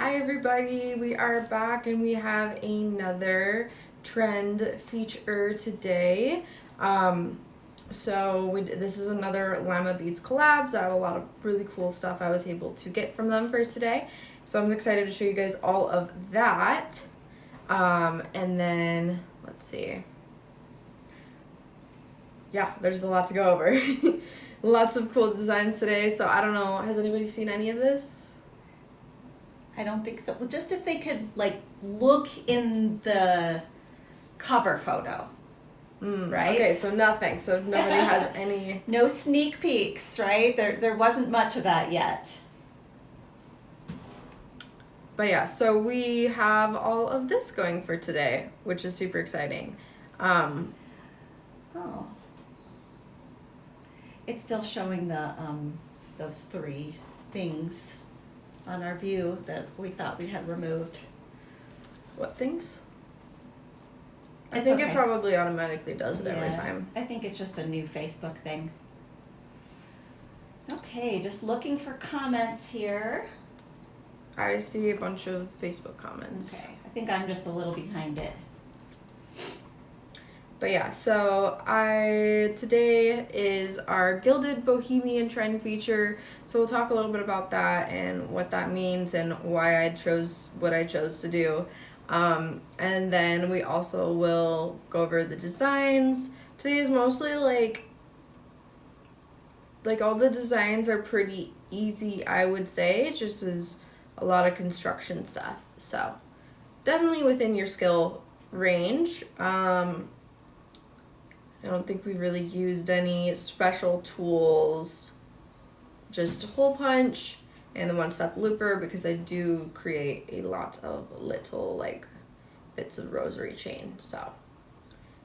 Hi everybody, we are back and we have another trend feature today. This is another Llama Beads collabs. I have a lot of really cool stuff I was able to get from them for today. So I'm excited to show you guys all of that. And then, let's see. Yeah, there's a lot to go over. Lots of cool designs today. So I don't know, has anybody seen any of this? I don't think so. Well, just if they could look in the cover photo, right? Okay, so nothing. So nobody has any. No sneak peeks, right? There wasn't much of that yet. But yeah, so we have all of this going for today, which is super exciting. Oh. It's still showing the those three things on our view that we thought we had removed. What things? I It's think okay. it probably automatically does it every Yeah, time. I think it's just a new Facebook thing. Okay, just looking for comments here. I see a bunch of Facebook comments. Okay, I think I'm just a little behind it. But yeah, so today is our Gilded Bohemian trend feature. So we'll talk a little bit about that and what that means and why I chose what I chose to do. And then we also will go over the designs. Today is mostly like all the designs are pretty easy, I would say. It just is a lot of construction stuff. So definitely within your skill range. I don't think we really used any special tools, just hole punch and the one-step looper because I do create a lot of little bits of rosary chain. So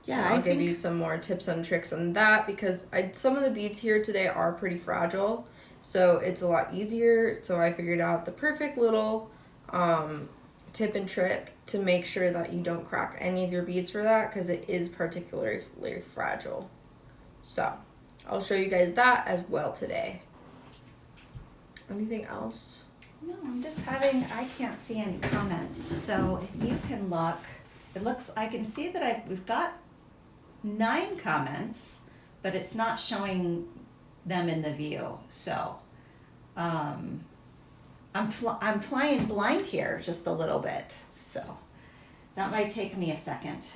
Yeah, I'll give you some more tips and tricks on that because some of the beads here today are pretty fragile, so it's a lot easier. So I figured out the perfect little tip and trick to make sure that you don't crack any of your beads for that because it is particularly fragile. So I'll show you guys that as well today. Anything else? No, I can't see any comments. So if you can look, I can see that we've got 9 comments, but it's not showing them in the view. So, I'm flying blind here just a little bit, so that might take me a second.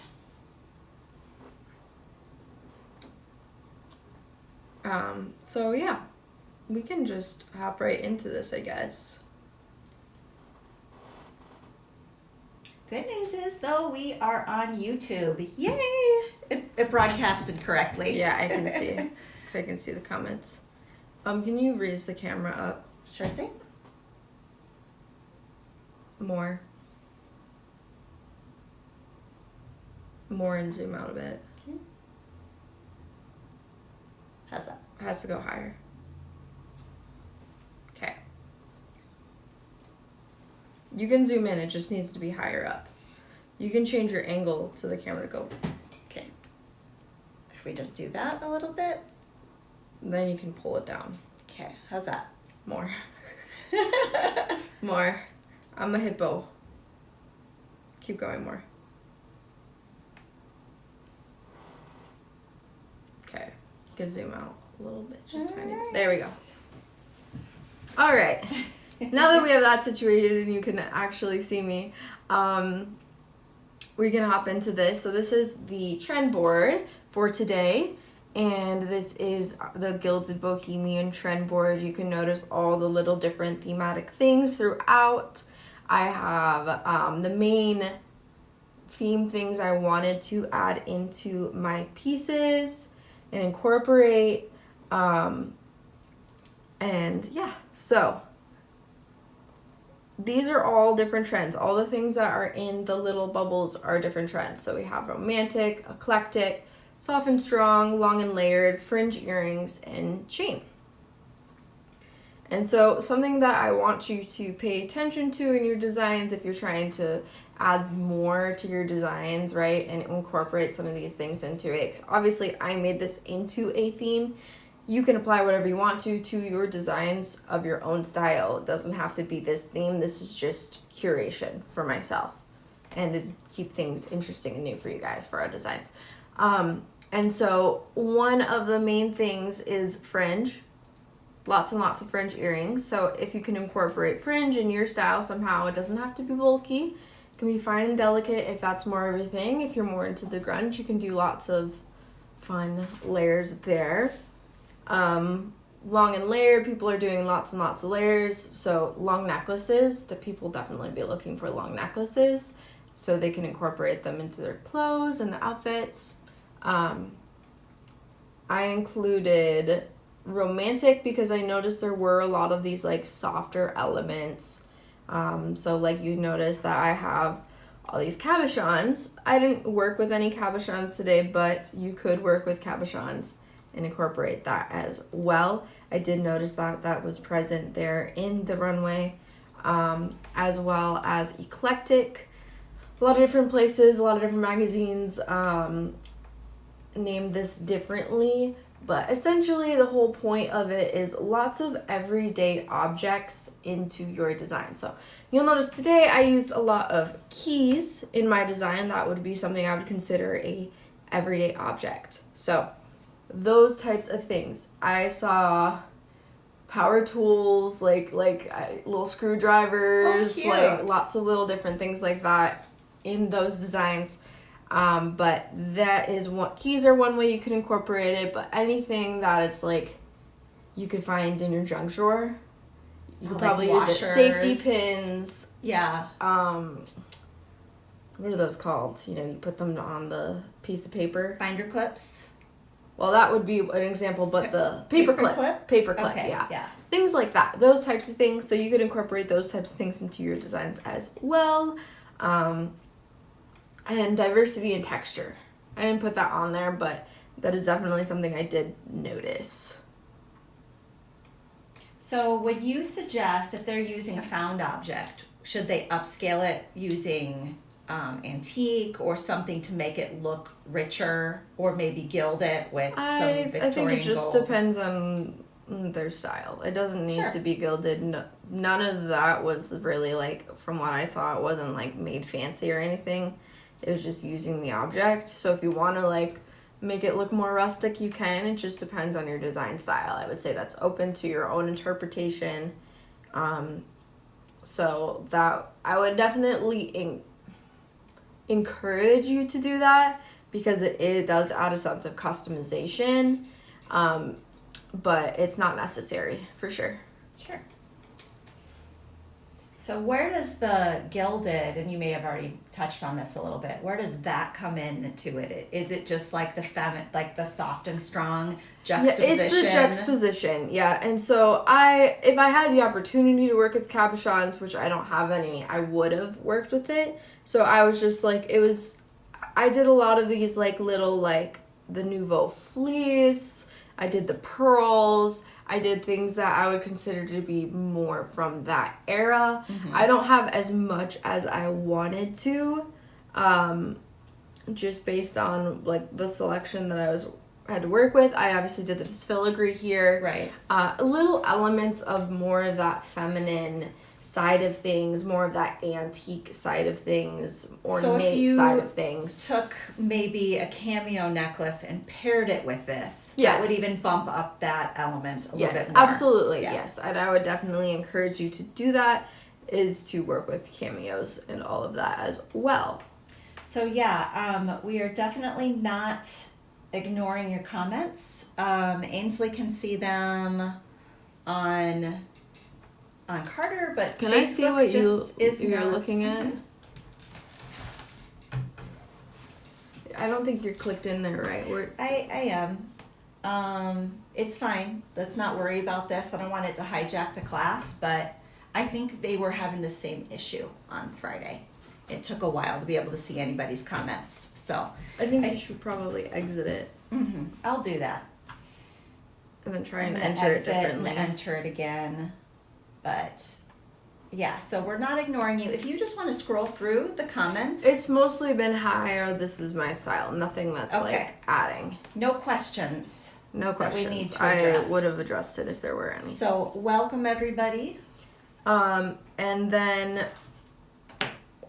So yeah, we can just hop right into this, I guess. Good news is, though, we are on YouTube. Yay! It broadcasted correctly. Yeah, I can see it. Because I can see the comments. Can you raise the camera up? Sure thing. More and zoom out a bit. Okay. How's that? It has to go higher. Okay. You can zoom in, it just needs to be higher up. You can change your angle to the camera to go. Okay. If we just do that a little bit. Then you can pull it down. Okay, how's that? More. More. I'm a hippo. Keep going more. Okay. You can zoom out a little bit. Just tiny bit. There we go. All right. Now that we have that situated and you can actually see me, we can hop into this. So this is the trend board for today. And this is the Gilded Bohemian trend board. You can notice all the little different thematic things throughout. I have the main theme things I wanted to add into my pieces and incorporate. And yeah, so these are all different trends. All the things that are in the little bubbles are different trends. So we have romantic, eclectic, soft and strong, long and layered, fringe earrings, and chain. And so something that I want you to pay attention to in your designs if you're trying to add more to your designs, right, and incorporate some of these things into it. 'Cause obviously, I made this into a theme, you can apply whatever you want to your designs of your own style. It doesn't have to be this theme. This is just curation for myself and to keep things interesting and new for you guys for our designs. And so one of the main things is fringe. Lots and lots of fringe earrings. So if you can incorporate fringe in your style somehow, it doesn't have to be bulky. It can be fine and delicate if that's more of your thing. If you're more into the grunge, you can do lots of fun layers there. Long and layered, people are doing lots and lots of layers. So long necklaces, that people definitely be looking for long necklaces so they can incorporate them into their clothes and the outfits. I included romantic because I noticed there were a lot of these like softer elements. So like you notice that I have all these cabochons. I didn't work with any cabochons today, but you could work with cabochons and incorporate that as well. I did notice that that was present there in the runway, as well as eclectic. A lot of different places, a lot of different magazines name this differently, but essentially the whole point of it is lots of everyday objects into your design. So you'll notice today I used a lot of keys in my design. That would be something I would consider a everyday object. So those types of things. I saw power tools, like little screwdrivers, like lots of little different things like that in those designs. But that is what keys are one way you can incorporate it, but anything that it's like you could find in your junk drawer, you could probably use it. Safety pins. Yeah. What are those called? You know, you put them on the piece of paper. Binder clips. Well, that would be an example, but the paper clip, okay, yeah. Things like that, those types of things. So you could incorporate those types of things into your designs as well. And diversity and texture. I didn't put that on there, but that is definitely something I did notice. So would you suggest if they're using a found object, should they upscale it using antique or something to make it look richer, or maybe gild it with some Victorian I think it just gold? depends on their style. It doesn't need to be gilded. No, none of that was really like, from what I saw, it wasn't like made fancy or anything. It was just using the object. So if you want to like make it look more rustic, you can. It just depends on your design style. I would say that's open to your own interpretation. So that I would definitely encourage you to do that, because it does add a sense of customization, but it's not necessary for sure. Sure. So where does the gilded, and you may have already touched on this a little bit, where does that come into it? Is it just like the like the soft and strong juxtaposition? Yeah, it's the juxtaposition, yeah. And so if I had the opportunity to work with cabochons, which I don't have any, I would have worked with it. So I was just like, I did a lot of these like little like the Nouveau fleece, I did the pearls, I did things that I would consider to be more from that era. Mm-hmm. I don't have as much as I wanted to, just based on like the selection that I had to work with. I obviously did the filigree here. Right. Little elements of more of that feminine side of things, more of that antique side of things, ornate side of things. Took maybe a cameo necklace and paired it with this, that would even bump up that element a little bit more. Absolutely, yes. And I would definitely encourage you to do that, is to work with cameos and all of that as well. So we are definitely not ignoring your comments. Ainsley can see them on Carter, but can Facebook I see what you're not looking at? I don't think you're clicked in there right. I am. It's fine. Let's not worry about this. I don't want it to hijack the class, but I think they were having the same issue on Friday. It took a while to be able to see anybody's comments, so I think you should probably exit it. Mm-hmm. I'll do that. And then try and enter it differently. And enter it again. But yeah, so we're not ignoring you. If you just want to scroll through the comments. It's mostly been hi or this is my style. Nothing that's like adding. No questions. No that we questions. need to I address. would have addressed it if there were any. So welcome everybody. And then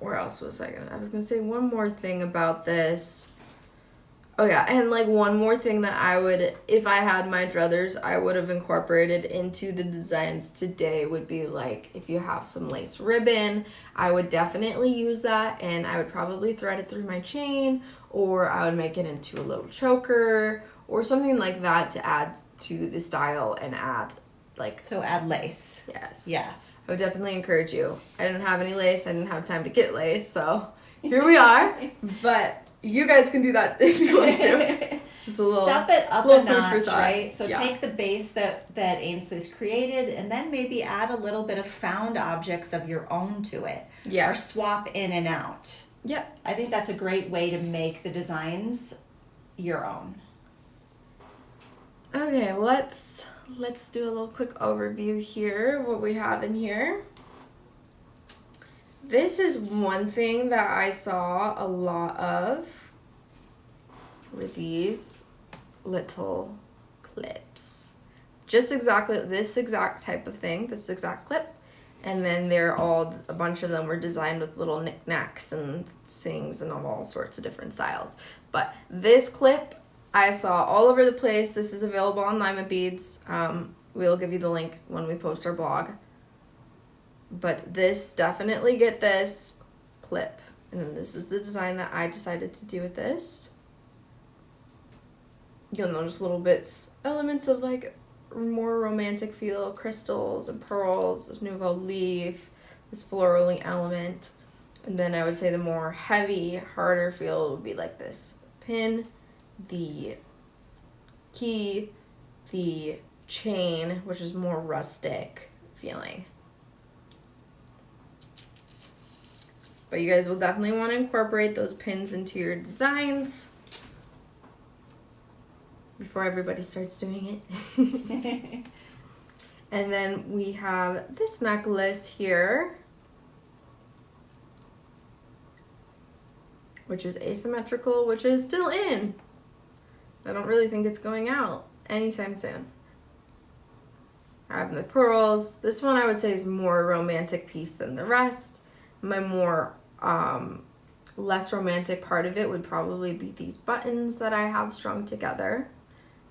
where else was I was gonna say one more thing about this. Oh yeah, and like one more thing that I would, if I had my druthers, I would have incorporated into the designs today would be like, if you have some lace ribbon, I would definitely use that, and I would probably thread it through my chain, or I would make it into a little choker, or something like that to add to the style and add like... So add lace. Yes. Yeah. I would definitely encourage you. I didn't have any lace, I didn't have time to get lace, so here we are, but... You guys can do that if you want to. Just a little step it up little a food for notch, thought. right? So Yeah. take the base that Ainsley's created, and then maybe add a little bit of found objects of your own to it. Yes. Or swap in and out. Yep. I think that's a great way to make the designs your own. Okay, let's do a little quick overview here, what we have in here. This is one thing that I saw a lot of with these little clips. Just exactly this exact type of thing, this exact clip. And then a bunch of them were designed with little knickknacks and things and all sorts of different styles. But this clip I saw all over the place. This is available on Lima Beads. We'll give you the link when we post our blog. But this, definitely get this clip. And then this is the design that I decided to do with this. You'll notice little bits, elements of like more romantic feel, crystals and pearls, this nouveau leaf, this florally element. And then I would say the more heavy, harder feel would be like this pin, the key, the chain, which is more rustic feeling. But you guys will definitely want to incorporate those pins into your designs before everybody starts doing it. And then we have this necklace here, which is asymmetrical, which is still in. I don't really think it's going out anytime soon. I have the pearls. This one I would say is more romantic piece than the rest. My more less romantic part of it would probably be these buttons that I have strung together.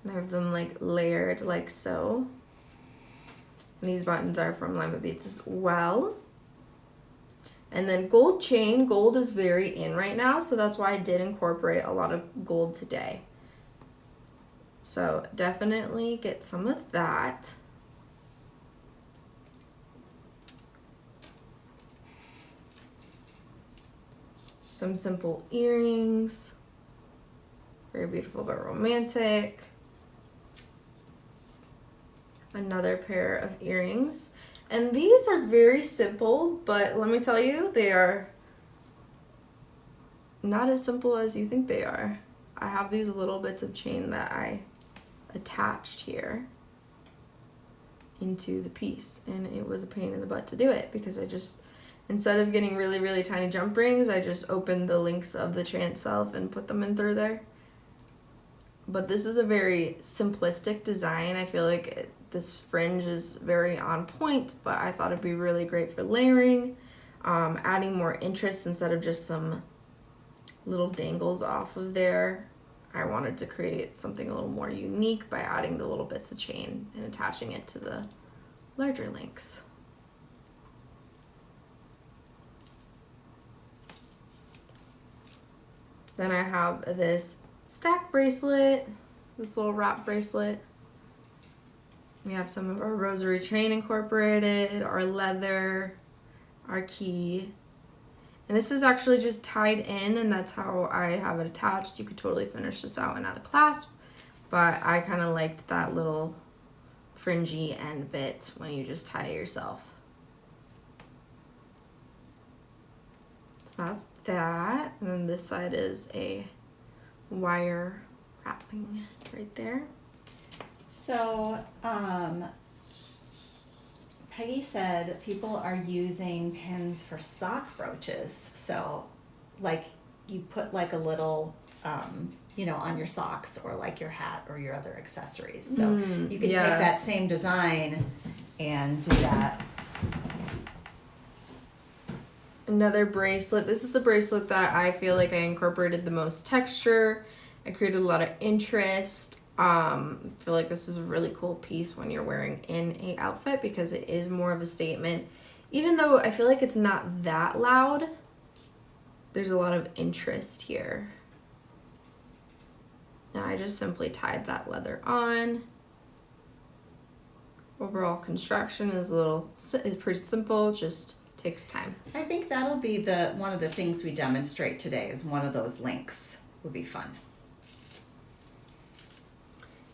And I have them like layered like so. And these buttons are from Lima Beads as well. And then gold chain. Gold is very in right now, so that's why I did incorporate a lot of gold today. So definitely get some of that. Some simple earrings. Very beautiful but romantic. Another pair of earrings. And these are very simple, but let me tell you, they are not as simple as you think they are. I have these little bits of chain that I attached here into the piece, and it was a pain in the butt to do it because I just, instead of getting really, really tiny jump rings, I just opened the links of the chain itself and put them in through there. But this is a very simplistic design. I feel like this fringe is very on point, but I thought it'd be really great for layering, adding more interest instead of just some little dangles off of there. I wanted to create something a little more unique by adding the little bits of chain and attaching it to the larger links. Then I have this stack bracelet, this little wrap bracelet. We have some of our rosary chain incorporated, our leather, our key. And this is actually just tied in, and that's how I have it attached. You could totally finish this out and add a clasp, but I kind of liked that little fringy end bit when you just tie it yourself. So that's that. And then this side is a wire wrapping right there. So, Peggy said people are using pins for sock brooches. So, like, you put like a little on your socks or like your hat or your other accessories. So you could take yeah. that same design and do that. Another bracelet. This is the bracelet that I feel like I incorporated the most texture. I created a lot of interest. I feel like this is a really cool piece when you're wearing in a outfit because it is more of a statement. Even though I feel like it's not that loud, there's a lot of interest here. And I just simply tied that leather on. Overall construction is pretty simple, just takes time. I think that'll be one of the things we demonstrate today is one of those links. Will be fun.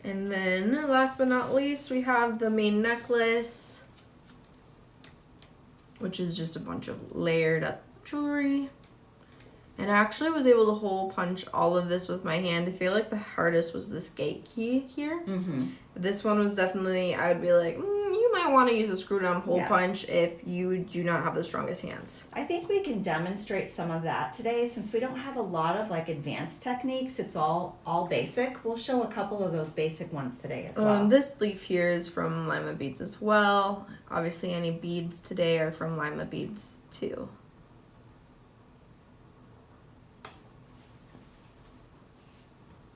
And then last but not least, we have the main necklace, which is just a bunch of layered up jewelry. And I actually was able to hole punch all of this with my hand. I feel like the hardest was this gate key here. Mm-hmm. This one was definitely, I would be like, you might want to use a screw down hole punch if you do not have the strongest hands. I think we can demonstrate some of that today since we don't have a lot of like advanced techniques. It's all basic. We'll show a couple of those basic ones today as well. This leaf here is from Lima Beads as well. Obviously any beads today are from Lima Beads too.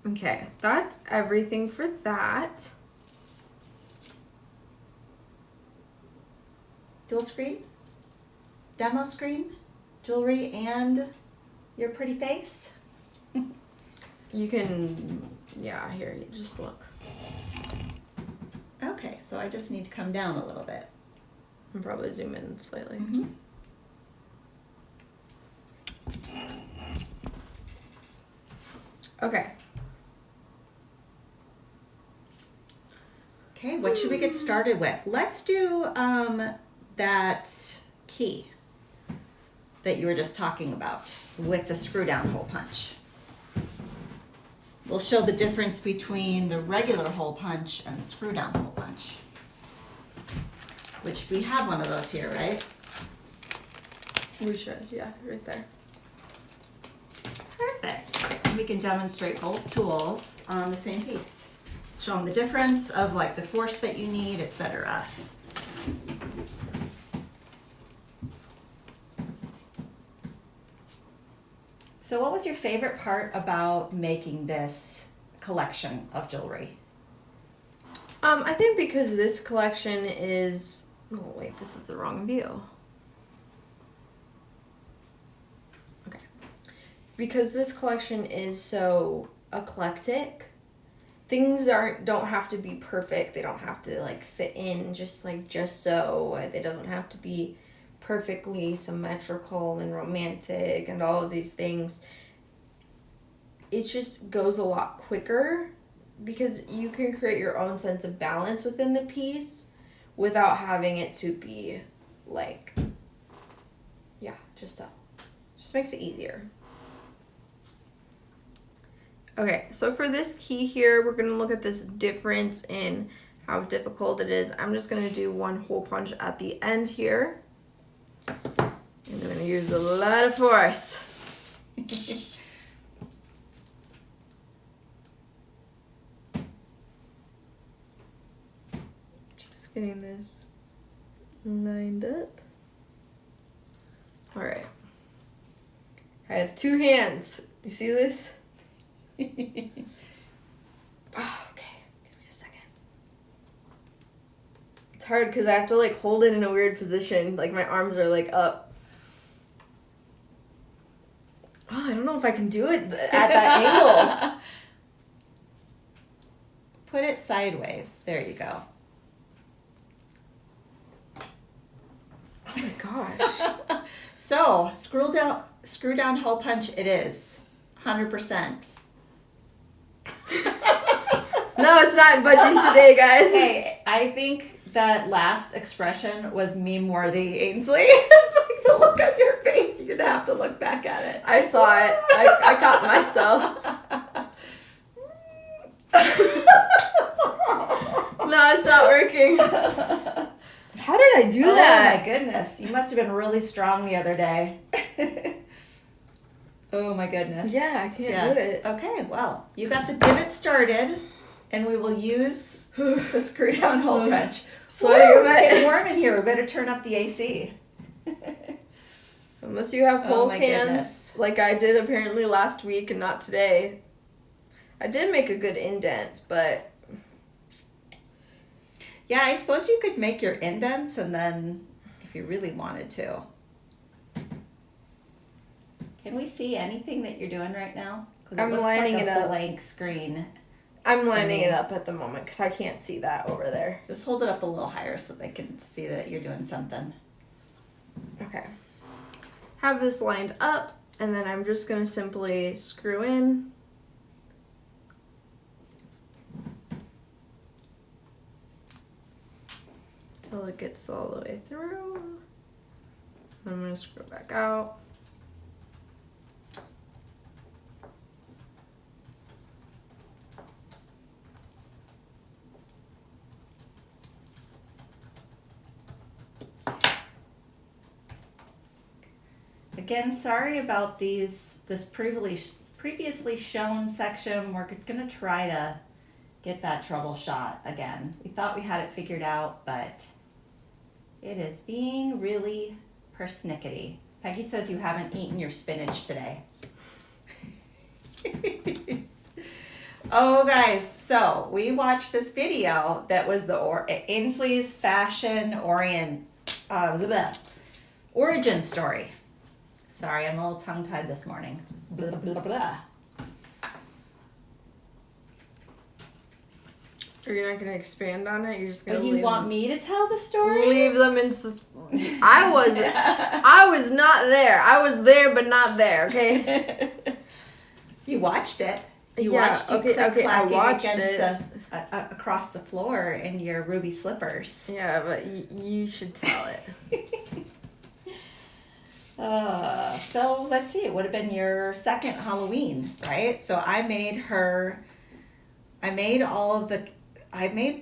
Okay, that's everything for that. Dual screen, demo screen, jewelry, and your pretty face. You can, yeah, here, you just look. Okay, so I just need to come down a little bit. And probably zoom in slightly. Mm-hmm. Okay. Okay, what should we get started with? Let's do that key that you were just talking about with the screw down hole punch. We'll show the difference between the regular hole punch and the screw down hole punch. Which we have one of those here, right? We should, yeah, right there. Perfect. And we can demonstrate both tools on the same piece. Show them the difference of like the force that you need, etc. So what was your favorite part about making this collection of jewelry? I think because this collection is, oh wait, this is the wrong view. Okay. Because this collection is so eclectic, things don't have to be perfect. They don't have to like fit in just so. They don't have to be perfectly symmetrical and romantic and all of these things. It just goes a lot quicker because you can create your own sense of balance within the piece without having it to be like, yeah, just so. Just makes it easier. Okay, so for this key here, we're going to look at this difference in how difficult it is. I'm just going to do one hole punch at the end here. And I'm going to use a lot of force. Just getting this lined up. All right. I have two hands. You see this? Oh, okay. Give me a second. It's hard because I have to like hold it in a weird position. Like my arms are like up. Oh, I don't know if I can do it at that angle. Put it sideways. There you go. Oh my gosh. So, screw down hole punch it is. 100%. No, it's not budging today, guys. Hey, I think that last expression was meme-worthy, Ainsley. Like the look on your face, you're gonna have to look back at it. I saw it. I caught myself. No, it's not working. How did I do that? Oh my goodness, you must have been really strong the other day. Oh my goodness. Yeah, I can't do it. Okay, well, you got the divot started, and we will use the screw down hole punch. So It's getting warm in here. We better turn up the AC. Unless you have Oh whole my cans, goodness. like I did apparently last week and not today. I did make a good indent, but Yeah, I suppose you could make your indents, and then if you really wanted to. Can we see anything that you're doing right now? 'Cause I'm looks lining like it a up. blank screen. I'm lining me. it up at the moment because I can't see that over there. Just hold it up a little higher so they can see that you're doing something. Okay. Have this lined up, and then I'm just going to simply screw in. Till it gets all the way through. I'm going to screw it back out. Again, sorry about this previously shown section. We're gonna try to get that troubleshot again. We thought we had it figured out, but it is being really persnickety. Peggy says you haven't eaten your spinach today. Oh guys, so we watched this video that was the Ainsley's fashion origin story. Sorry, I'm a little tongue-tied this morning. Blah, blah, blah. Are you not going to expand on it? You're just going But to you want me to tell the story? leave them in I was not there. I was there, but not there, okay? You watched it. You Yeah, watched you okay, I click-clacking watched against it. across the floor in your ruby slippers. Yeah, but you should tell it. So let's see, it would have been your second Halloween, right? So I made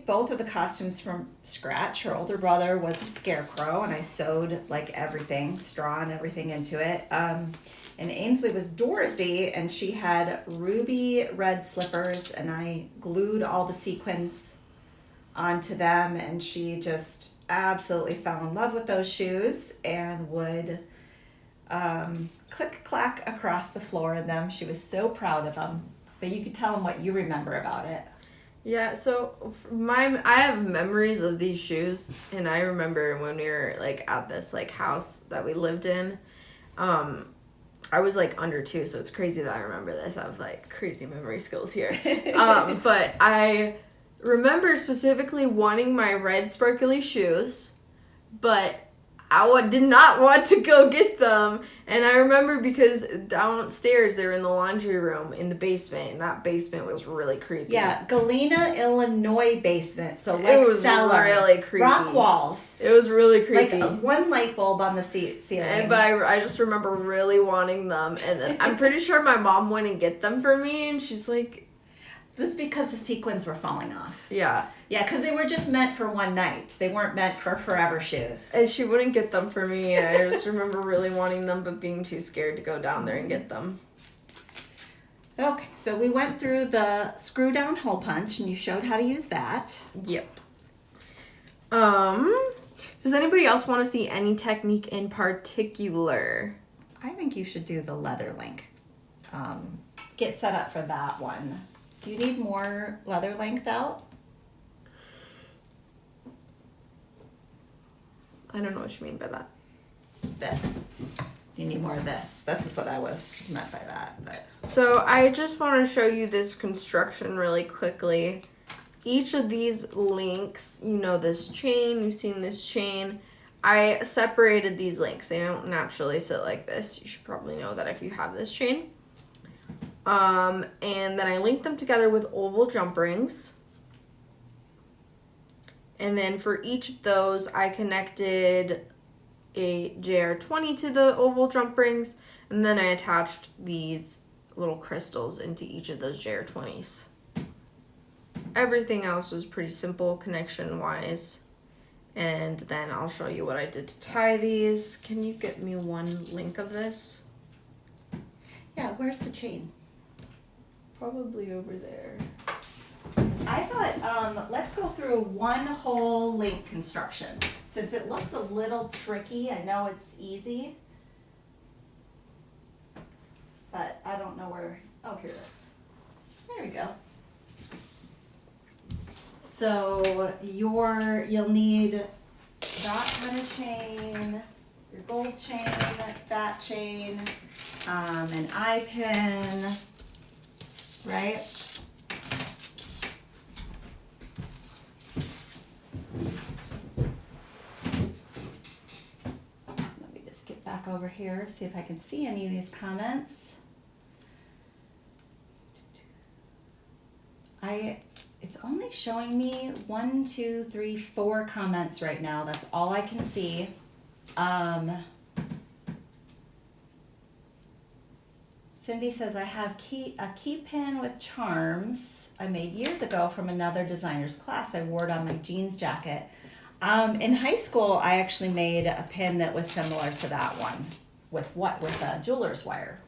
both of the costumes from scratch. Her older brother was a scarecrow, and I sewed like everything, straw and everything into it. And Ainsley was Dorothy, and she had ruby red slippers, and I glued all the sequins onto them, and she just absolutely fell in love with those shoes and would click clack across the floor in them. She was so proud of them. But you could tell them what you remember about it. Yeah, so I have memories of these shoes, and I remember when we were like at this like house that we lived in. I was like under 2, so it's crazy that I remember this. I have like crazy memory skills here. But I remember specifically wanting my red sparkly shoes, but I did not want to go get them. And I remember because downstairs they were in the laundry room in the basement, and that basement was really creepy. Yeah, Galena, Illinois basement. So like it was cellar, really creepy. rock walls. It was really creepy. Like one light bulb on the ceiling. But I just remember really wanting them, and then I'm pretty sure my mom went and get them for me, and she's like, this is because the sequins were falling off. yeah. Yeah, because they were just meant for one night. They weren't meant for forever shoes. And she wouldn't get them for me, and I just remember really wanting them, but being too scared to go down there and get them. Okay, so we went through the screw down hole punch, and you showed how to use that. Yep. Does anybody else want to see any technique in particular? I think you should do the leather link. Get set up for that one. Do you need more leather length out? I don't know what you mean by that. This. You need more of this. This is what I was meant by that. But So I just want to show you this construction really quickly. Each of these links, you know this chain, you've seen this chain. I separated these links. They don't naturally sit like this. You should probably know that if you have this chain. And then I linked them together with oval jump rings. And then for each of those, I connected a JR20 to the oval jump rings, and then I attached these little crystals into each of those JR20s. Everything else was pretty simple connection-wise. And then I'll show you what I did to tie these. Can you get me one link of this? Yeah, where's the chain? Probably over there. I thought, let's go through one whole link construction. Since it looks a little tricky, I know it's easy. But I don't know where, oh, here it is. There we go. So you'll need that kind of chain, your gold chain, that chain, an eye pin, right? Let me just get back over here, see if I can see any of these comments. It's only showing me 1, 2, 3, 4 comments right now. That's all I can see. Cindy says, I have a key pin with charms I made years ago from another designer's class. I wore it on my jeans jacket. In high school, I actually made a pin that was similar to that one. With what? With a jeweler's wire.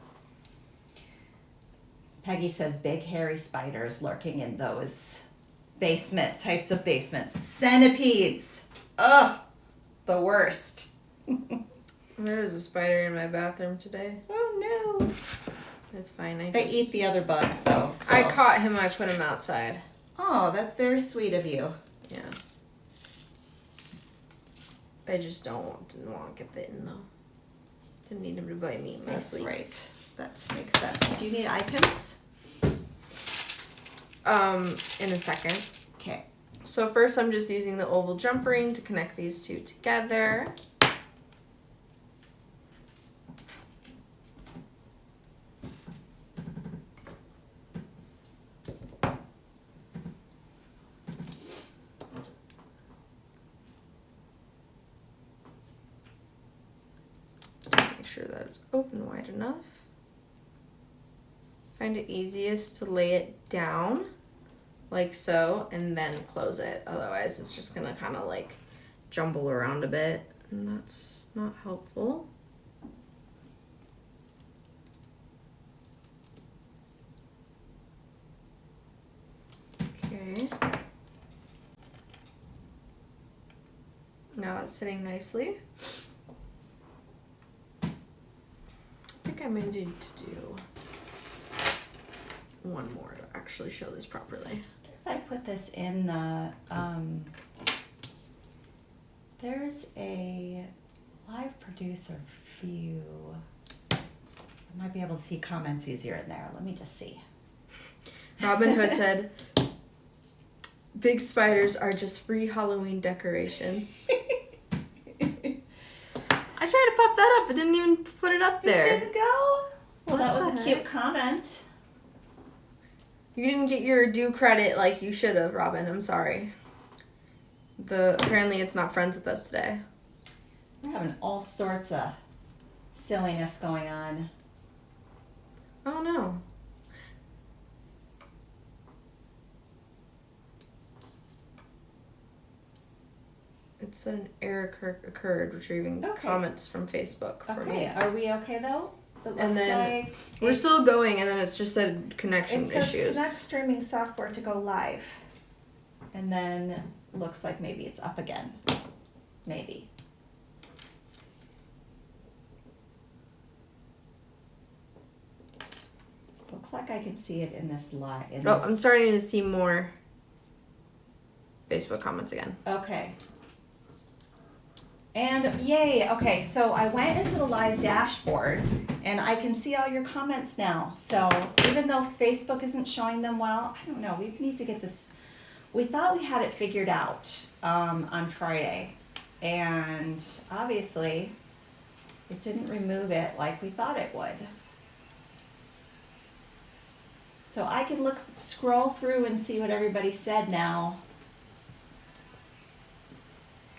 Peggy says, big hairy spiders lurking in those types of basements. Centipedes. Ugh, the worst. There was a spider in my bathroom today. Oh no. That's fine. They eat the other bugs though. So. I caught him. I put him outside. Oh, that's very sweet of you. Yeah. I just didn't want to get bitten though. Didn't need him to bite me in my sleep. Right. That makes sense. Do you need eye pins? In a second. Okay. So first I'm just using the oval jump ring to connect these two together. Make sure that it's open wide enough. Find it easiest to lay it down like so and then close it. Otherwise it's just gonna kind of like jumble around a bit and that's not helpful. Okay. Now it's sitting nicely. I think I may need to do one more to actually show this properly. If I put this in the, there's a live producer view. I might be able to see comments easier in there. Let me just see. Robin Hood said, big spiders are just free Halloween decorations. I tried to pop that up, but didn't even put it up there. It didn't go? Well, that was a What the cute heck? comment. You didn't get your due credit like you should have, Robin. I'm sorry. Apparently it's not friends with us today. We're having all sorts of silliness going on. Oh no. It's an error occurred retrieving Okay. comments from Facebook for me. Okay, are we okay though? It looks And then like we're it's- still going, and then it's just said connection It says issues. connect streaming software to go live. And then looks like maybe it's up again. Maybe. Looks like I could see it in this live. Oh, I'm starting to see more Facebook comments again. Okay. And yay, okay, so I went into the live dashboard and I can see all your comments now. So even though Facebook isn't showing them well, I don't know, we need to get this. We thought we had it figured out on Friday, and obviously it didn't remove it like we thought it would. So I can scroll through and see what everybody said now.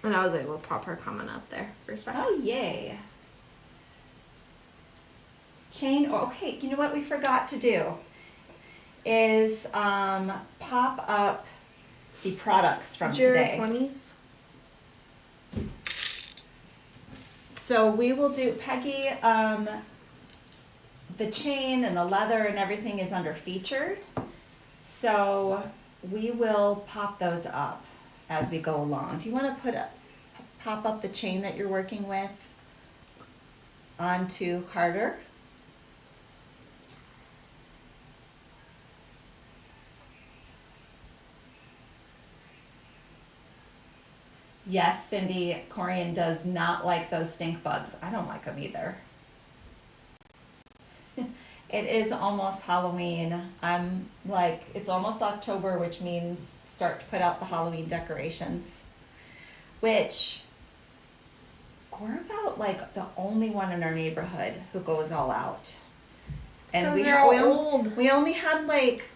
And I was able to pop her comment up there for a second. Oh, yay. Chain, okay, you know what we forgot to do is pop up the products from today. 20s. So we will do, Peggy, the chain and the leather and everything is under featured. So we will pop those up as we go along. Do you want to pop up the chain that you're working with onto Carter? Yes, Cindy, Corian does not like those stink bugs. I don't like them either. It is almost Halloween. I'm like, it's almost October, which means start to put out the Halloween decorations. Which, we're about like the only one in our neighborhood who goes all out. And we only had like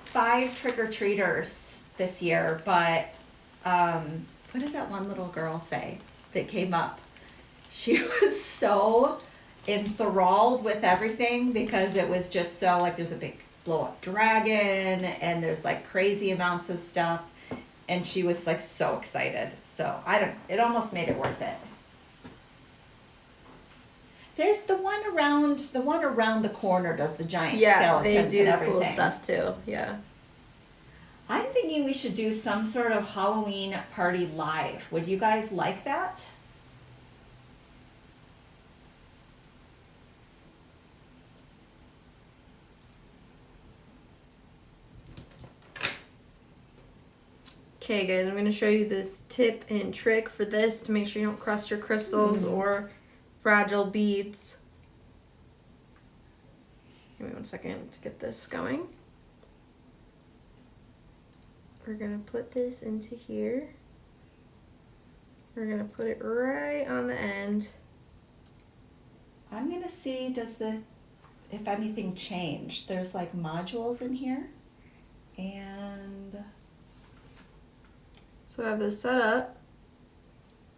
5 trick-or-treaters this year, but what did that one little girl say that came up? She was so enthralled with everything because it was just so like there's a big blow up dragon and there's like crazy amounts of stuff, and she was like so excited. So it almost made it worth it. There's the one around the corner does the giant skeletons they do and everything. Cool stuff too. Yeah. I'm thinking we should do some sort of Halloween party live. Would you guys like that? Okay guys, I'm going to show you this tip and trick for this to make sure you don't crust your crystals or fragile beads. Give me 1 second to get this going. We're going to put this into here. We're going to put it right on the end. I'm going to see if anything changed. There's like modules in here. And so I have this set up.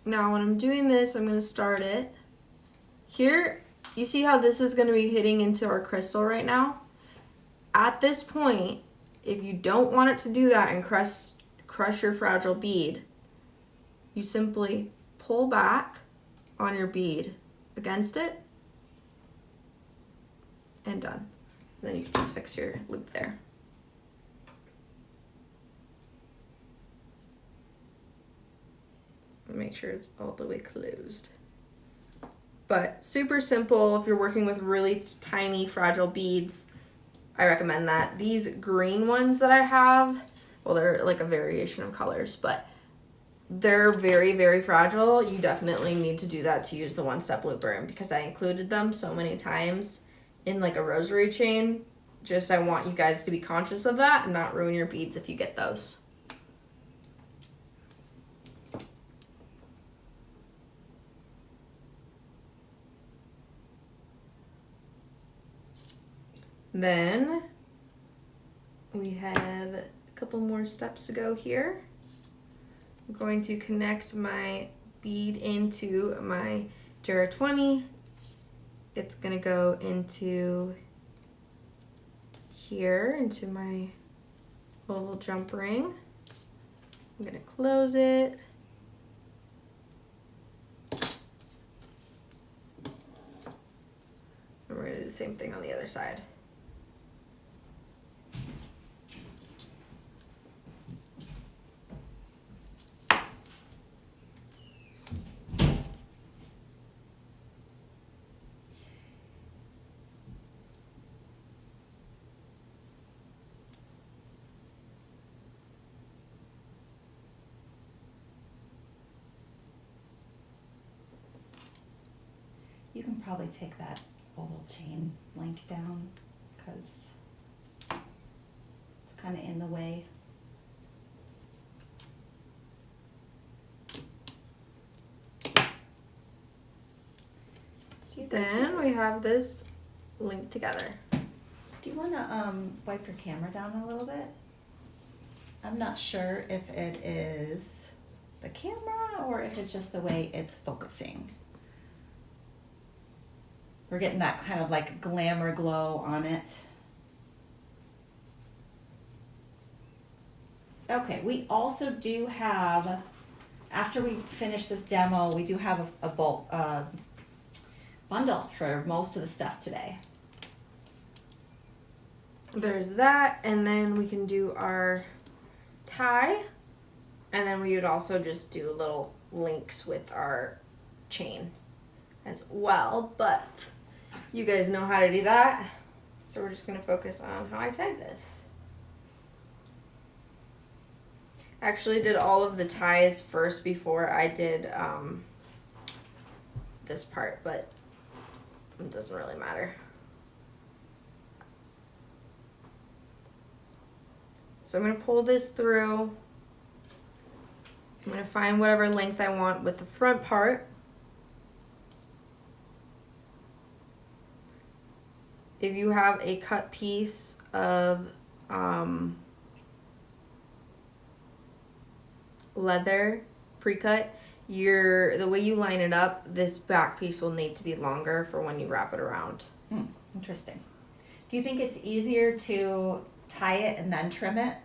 Now when I'm doing this, I'm going to start it. Here, you see how this is going to be hitting into our crystal right now? At this point, if you don't want it to do that and crush your fragile bead, you simply pull back on your bead against it and done. And then you can just fix your loop there. Make sure it's all the way closed. But super simple if you're working with really tiny fragile beads. I recommend that. These green ones that I have, well, they're like a variation of colors, but they're very, very fragile. You definitely need to do that to use the one-step looper. And because I included them so many times in like a rosary chain, just I want you guys to be conscious of that and not ruin your beads if you get those. Then we have a couple more steps to go here. I'm going to connect my bead into my Jera 20. It's going to go into here, into my oval jump ring. I'm going to close it. And we're going to do the same thing on the other side. you can probably take that oval chain link down because it's kind of in the way. Then we have this linked together. Do you want to wipe your camera down a little bit? I'm not sure if it is the camera or if it's just the way it's focusing. We're getting that kind of like glamour glow on it. Okay, we also do have, after we finish this demo, we do have a bulk bundle for most of the stuff today. there's that, and then we can do our tie, and then we would also just do little links with our chain as well, but you guys know how to do that, so we're just going to focus on how I tied this. I actually did all of the ties first before I did this part, but it doesn't really matter. So I'm going to pull this through. I'm going to find whatever length I want with the front part. If you have a cut piece of leather pre-cut, the way you line it up, this back piece will need to be longer for when you wrap it around. Interesting. Do you think it's easier to tie it and then trim it?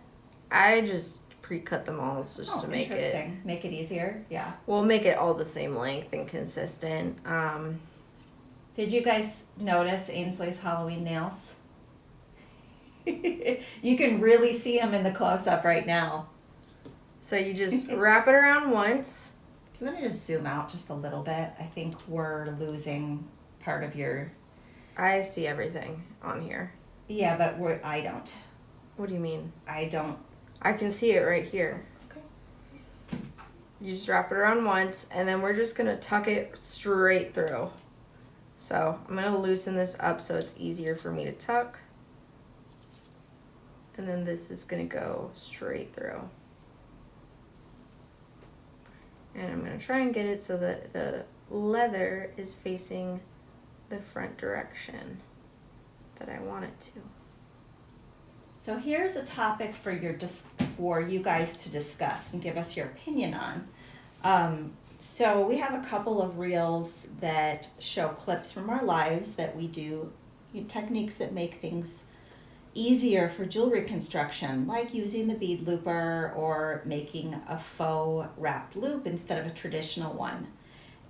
I just pre-cut them all just to make it easier. Yeah. We'll make it all the same length and consistent. Did you guys notice Ainsley's Halloween nails? You can really see them in the close-up right now. So you just wrap it around once. Do you want to just zoom out just a little bit? I think we're losing part of your... I see everything on here. Yeah, but I don't. What do you mean? I don't. I can see it right here. Okay. You just wrap it around once, and then we're just going to tuck it straight through. So I'm going to loosen this up so it's easier for me to tuck. And then this is going to go straight through. And I'm going to try and get it so that the leather is facing the front direction that I want it to. So here's a topic for you guys to discuss and give us your opinion on. So we have a couple of reels that show clips from our lives that we do, techniques that make things easier for jewelry construction, like using the bead looper or making a faux wrapped loop instead of a traditional one.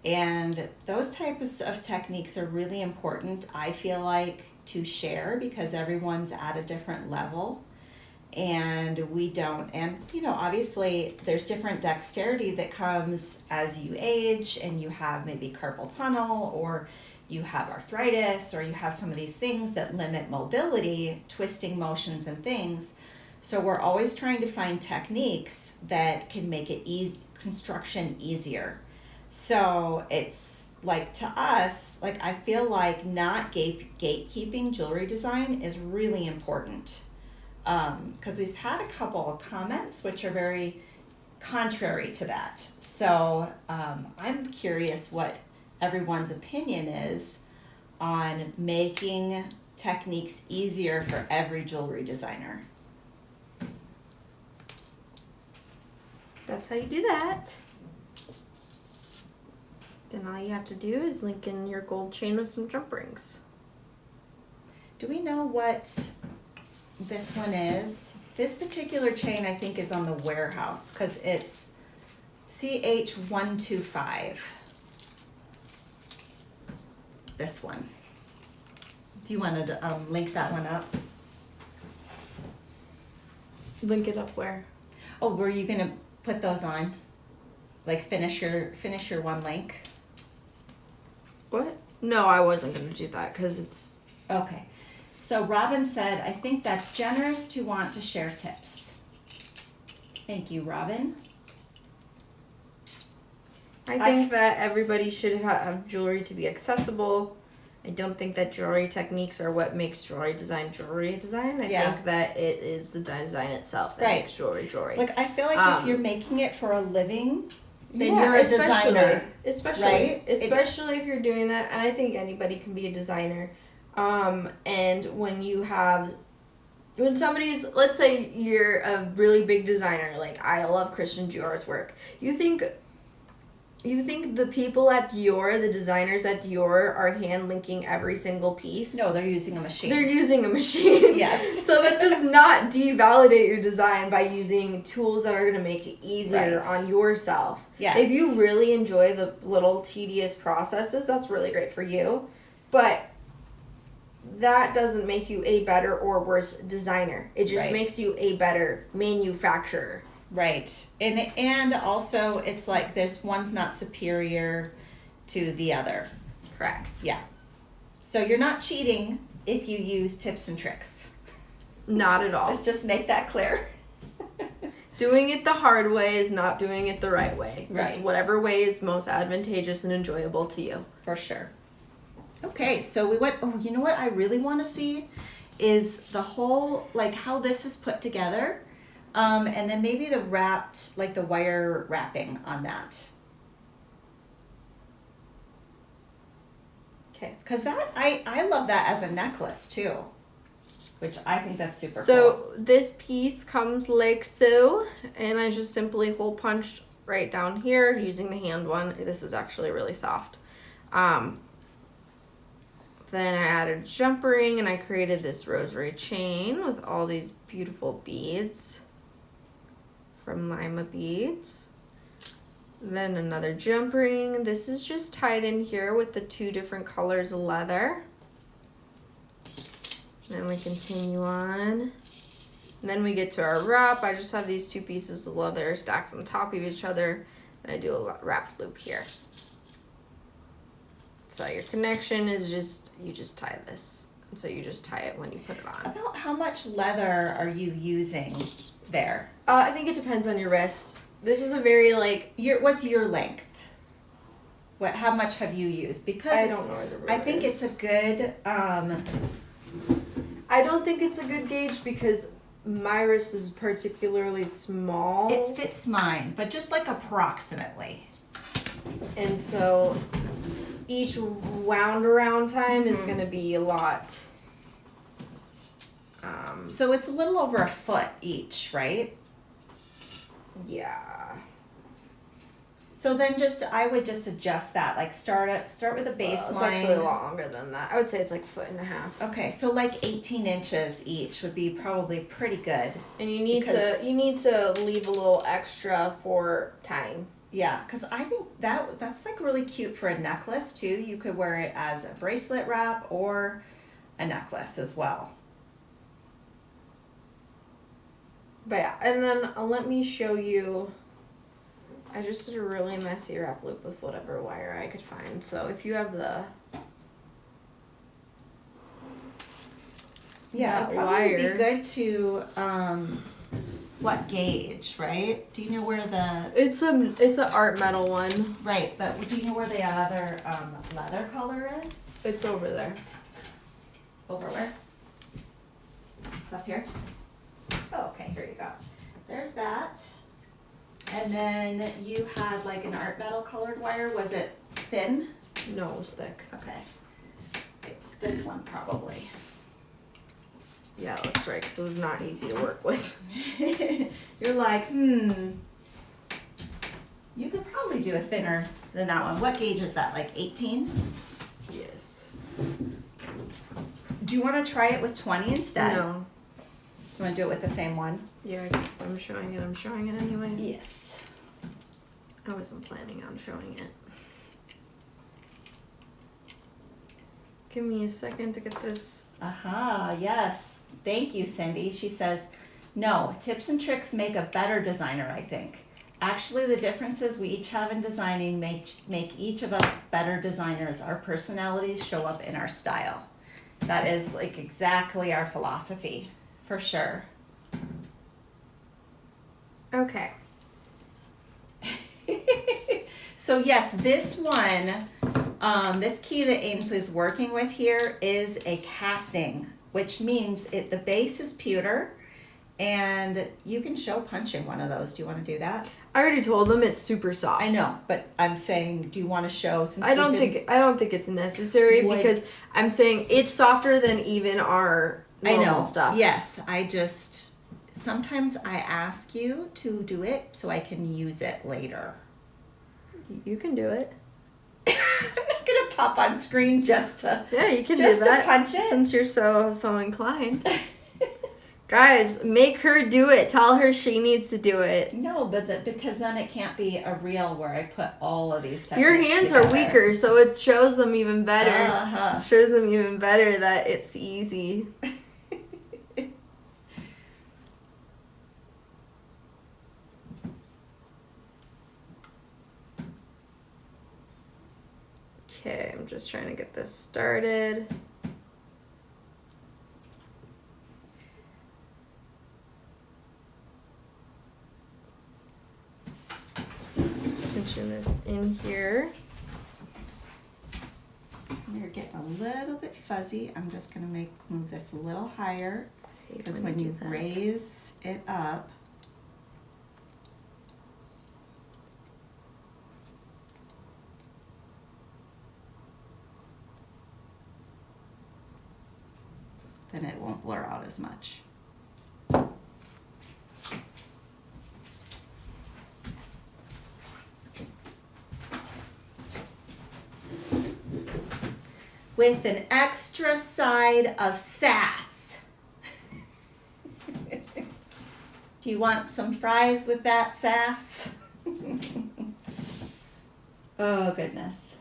And those types of techniques are really important, I feel like, to share because everyone's at a different level. And we don't, and obviously there's different dexterity that comes as you age and you have maybe carpal tunnel or you have arthritis or you have some of these things that limit mobility, twisting motions and things. So we're always trying to find techniques that can make it construction easier. So it's like, to us, like, I feel like not gatekeeping jewelry design is really important. Because we've had a couple of comments which are very contrary to that. So I'm curious what everyone's opinion is on making techniques easier for every jewelry designer. That's how you do that. Then all you have to do is link in your gold chain with some jump rings. Do we know what this one is? This particular chain I think is on the warehouse because it's CH125. This one. Do you want to link that one up? Link it up where? Oh, were you gonna put those on? Like finish your one link? What? No, I wasn't going to do that because it's... Okay. So Robin said, I think that's generous to want to share tips. Thank you, Robin. I think that everybody should have jewelry to be accessible. I don't think that jewelry techniques are what makes jewelry design. I think that it is the design itself that makes jewelry. Like, I feel like if you're making it for a living, then you're a designer. Especially if you're doing that, and I think anybody can be a designer. And when somebody's, let's say you're a really big designer, like I love Christian Dior's work, you think the people at Dior, the designers at Dior, are hand linking every single piece? No, they're using a machine. They're using a machine. Yes. So that does not devalidate your design by using tools that are going to make it easier on yourself. Yes. If you really enjoy the little tedious processes, that's really great for you. But that doesn't make you a better or worse designer. It just Right. makes you a better manufacturer. Right. And also it's like this one's not superior to the other. Correct. Yeah. So you're not cheating if you use tips and tricks. Not at all. Let's just make that clear. Doing it the hard way is not doing it the right way. Right. It's whatever way is most advantageous and enjoyable to you. For sure. Okay, so we went, oh, you know what I really want to see is the whole, like how this is put together. And then maybe the wrapped, like the wire wrapping on that. Okay. Because that, I love that as a necklace too. Which I think that's super cool. So this piece comes like so, and I just simply hole punched right down here using the hand one. This is actually really soft. Then I added a jump ring and I created this rosary chain with all these beautiful beads from Lima Beads. Then another jump ring. This is just tied in here with the 2 different colors of leather. Then we continue on. And then we get to our wrap. I just have these 2 pieces of leather stacked on top of each other. And I do a wrapped loop here. So your connection is just, you just tie this. And so you just tie it when you put it on. About how much leather are you using there? I think it depends on your wrist. This is a very like... What's your length? How much have you used? Because I don't know where the ruler I think is. it's a good, I don't think it's a good gauge because my wrist is particularly small. it fits mine, but just like approximately. And so each wound around time is going to be a lot. So it's a little over a foot each, right? Yeah. So then I would just adjust that, like start with a baseline. It's actually a lot longer than that. I would say it's like 1.5 feet. Okay, so like 18 inches each would be probably pretty good. And you need to leave a little extra for tying. Yeah, because I think that's like really cute for a necklace too. You could wear it as a bracelet wrap or a necklace as well. But yeah, and then let me show you. I just did a really messy wrap loop with whatever wire I could find. So if you have the Yeah, that it probably would wire. be good to what gauge, right? Do you know where the It's a art metal one. right? But do you know where the other leather color is? It's over there. Over where? It's up here. Oh, okay. Here you go. There's that. And then you had like an art metal colored wire. Was it thin? No, it was thick. Okay. It's this one probably. Yeah, it looks right, because it was not easy to work with. You're like, You could probably do a thinner than that one. What gauge is that? Like 18? Yes. Do you want to try it with 20 instead? No. You want to do it with the same one? Yeah, I'm showing it anyway. Yes. I wasn't planning on showing it. Give me a second to get this. Aha, yes. Thank you, Cindy. She says, no, tips and tricks make a better designer, I think. Actually, the differences we each have in designing make each of us better designers. Our personalities show up in our style. That is like exactly our philosophy, for sure. Okay. So yes, this one, this key that Ainsley's working with here is a casting, which means the base is pewter, and you can show punching one of those. Do you want to do that? I already told them it's super soft. I know, but I'm saying, do you want to show? Since I don't think it's necessary because I'm saying it's softer than even our normal stuff. Yes, sometimes I ask you to do it so I can use it later. You can do it. I'm not gonna pop on screen just to Yeah, you can just do that. to punch it. Since you're so inclined. Guys, make her do it. Tell her she needs to do it. No, but because then it can't be a reel where I put all of these techniques Your hands together. are weaker, so it shows them even better. Uh-huh. Shows them even better that it's easy. Okay, I'm just trying to get this started. Just pinching this in here. You're getting a little bit fuzzy. I'm just going to move this a little higher because when you raise it up, then it won't blur out as much. With an extra side of sass. Do you want some fries with that sass? Oh, goodness.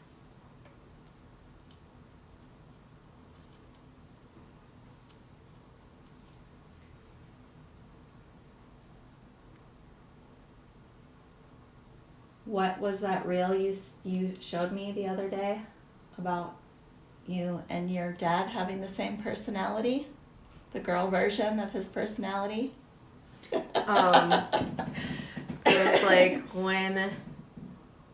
What was that reel you showed me the other day about you and your dad having the same personality? The girl version of his personality? It was like when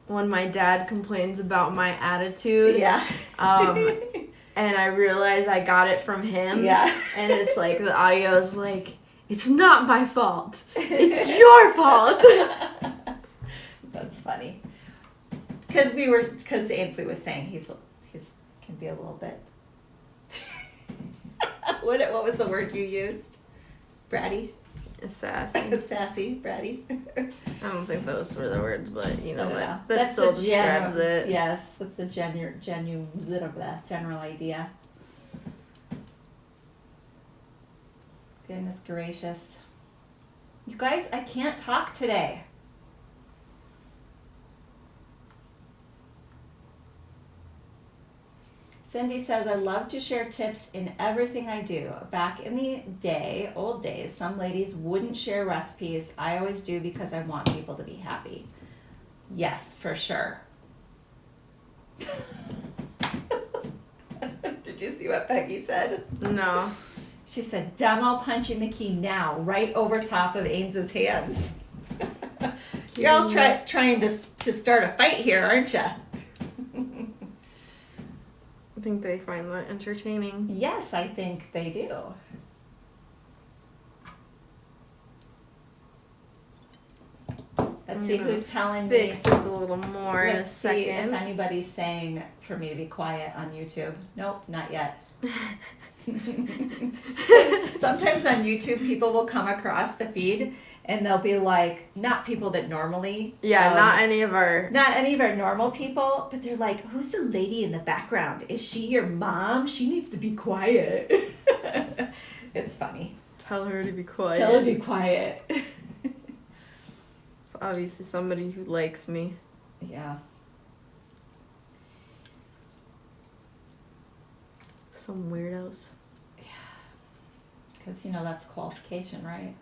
my dad complains about my attitude. Yeah. And I realize I got it from him. Yeah. And it's like the audio is like, it's not my fault. It's your fault. That's funny. Because Ainsley was saying he's can be a little bit. What was the word you used? Bratty? Sassy. Sassy, bratty. I don't think those were the words, but you know what? Yeah. That still describes it. Yes, that's the general idea. Goodness gracious. You guys, I can't talk today. Cindy says, I love to share tips in everything I do. Back in the day, old days, some ladies wouldn't share recipes. I always do because I want people to be happy. Yes, for sure. Did you see what Becky said? No. She said, demo punching the key now, right over top of Ains's hands. You're all trying to start a fight here, aren't you? I think they find that entertaining. Yes, I think they do. Let's see who's telling me. Fix this a little more in a Let's see if second. anybody's saying for me to be quiet on YouTube. Nope, not yet. Sometimes on YouTube, people will come across the feed and they'll be like, not people that normally. Yeah, not any of our normal people, but they're like, who's the lady in the background? Is she your mom? She needs to be quiet. It's funny. Tell her to be quiet. Tell her to be quiet. It's obviously somebody who likes me. Yeah. Some weirdos. Because, that's qualification, right?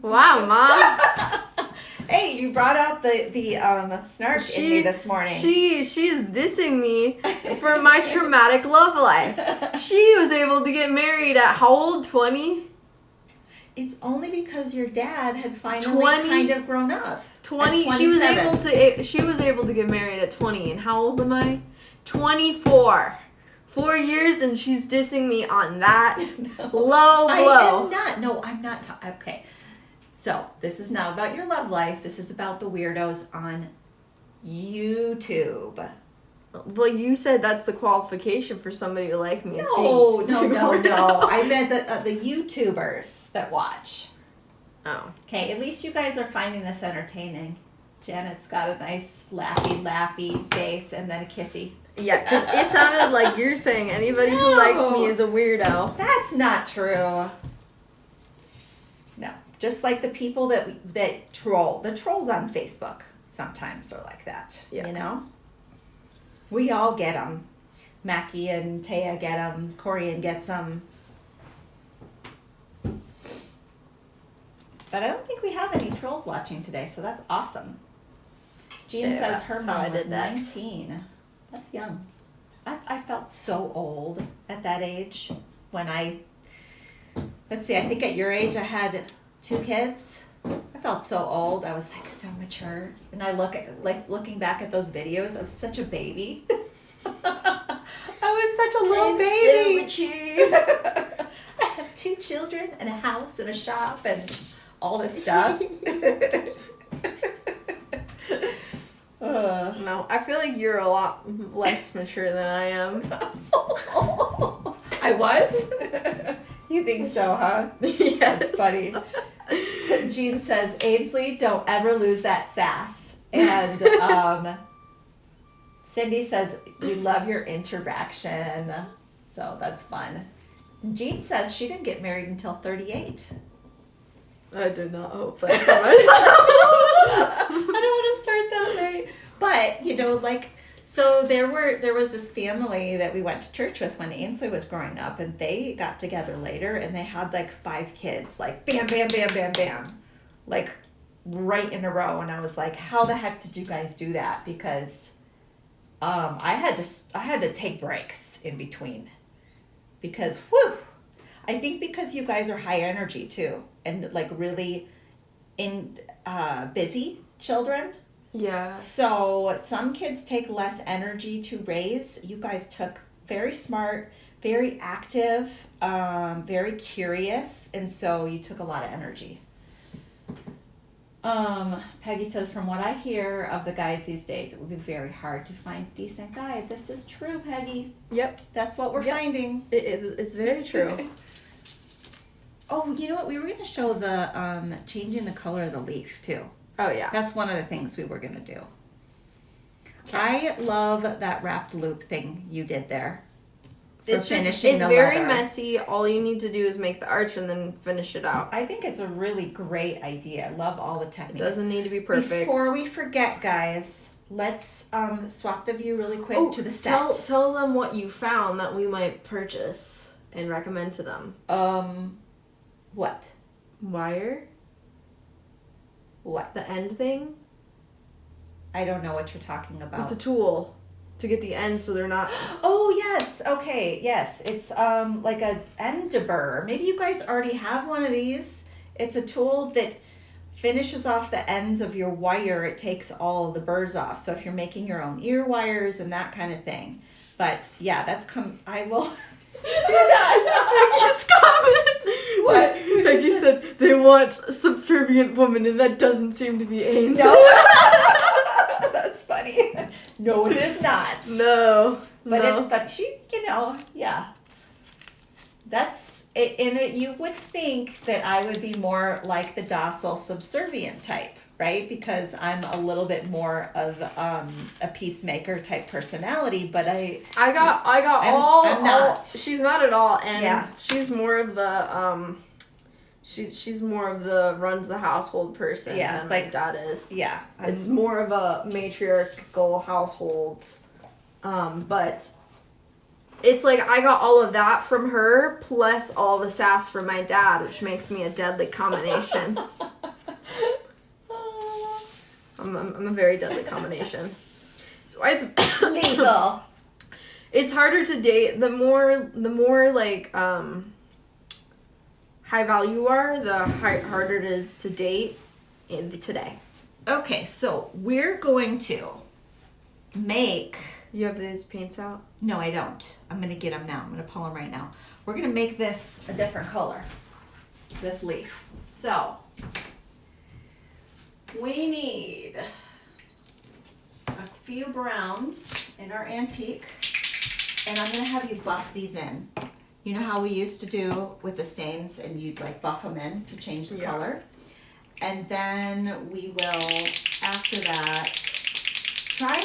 Wow, Mom. Hey, you brought out the snark in me this morning. She's dissing me for my traumatic love life. She was able to get married at how old? 20? It's only because your dad had finally kind of grown up. 20. At She was 27. able to get married at 20. And how old am I? 24. 4 years, and she's dissing me on that low blow. I am not. No, I'm not. Okay. So, this is not about your love life. This is about the weirdos on YouTube. Well, you said that's the qualification for somebody to like me. No. I meant the YouTubers that watch. Oh. Okay, at least you guys are finding this entertaining. Janet's got a nice laughy face and then a kissy. Yeah, 'cause it sounded like you're saying anybody who likes me is a weirdo. That's not true. No, just like the people that troll. The trolls on Facebook sometimes are like that. Yeah. You know? We all get them. Mackie and Taya get them. Corian gets them. But I don't think we have any trolls watching today, so that's awesome. Jean Yeah, says her that's how I mom was did that. 19. That's young. I felt so old at that age when let's see, I think at your age I had 2 kids. I felt so old. I was like so mature. And I looking back at those videos, I was such a baby. I was such a little baby. So mature. I have 2 children and a house and a shop and all this stuff. No, I feel like you're a lot less mature than I am. I was? You think so, huh? Yes. That's funny. So Jean says, Ainsley, don't ever lose that sass. And Cindy says, we love your interaction. So that's fun. And Jean says she didn't get married until 38. I do not hope that for myself. I don't want to start that late. But, you know, like, so there was this family that we went to church with when Ainsley was growing up, and they got together later, and they had like 5 kids, like bam, bam, bam, bam, bam, like right in a row. And I was like, how the heck did you guys do that? Because I had to take breaks in between, because whew, I think because you guys are high energy too, and like really busy children. Yeah. So some kids take less energy to raise. You guys took very smart, very active, very curious, and so you took a lot of energy. Peggy says, from what I hear of the guys these days, it would be very hard to find a decent guy. This is true, Peggy. Yep. That's what we're finding. It's very true. Oh, you know what? We were going to show the changing the color of the leaf, too. Oh, yeah. That's one of the things we were going to do. Okay. I love that wrapped loop thing you did there. It's very messy. All you need to do is make the arch and then finish it out. I think it's a really great idea. I love all the techniques. It doesn't need to be perfect. Before we forget, guys, let's swap the view really quick to the set. Tell them what you found that we might purchase and recommend to them. What? Wire? What? The end thing? I don't know what you're talking about. It's a tool to get the ends so they're not... Oh, yes. Okay, yes. It's like a end burr. Maybe you guys already have one of these. It's a tool that finishes off the ends of your wire. It takes all the burrs off. So if you're making your own ear wires and that kind of thing. But yeah, I will... do that. Becky's comment. What? Becky said they want a subservient woman, and that doesn't seem to be Ainsley. No. That's funny. No, it is not. No. But no. it's, but she, yeah. That's it. And you would think that I would be more like the docile subservient type, right? Because I'm a little bit more of a peacemaker type personality, but I got I'm not. She's not at all, and Yeah. she's more of the she's more of the runs the household person. Yeah, than like Dad is. Yeah, It's more of a matriarchal household, but it's like I got all of that from her plus all the sass from my dad, which makes me a deadly combination. I'm a very deadly combination. So it's legal. It's harder to date. The more like high value you are, the harder it is to date today. Okay, so we're going to make. You have these paints out? No, I don't. I'm gonna get them now. I'm gonna pull them right now. We're gonna make this a different color. This leaf. So we need a few browns in our antique, and I'm gonna have you buff these in. You know how we used to do with the stains, and you'd like buff them in to change the color. And then we will, after that, try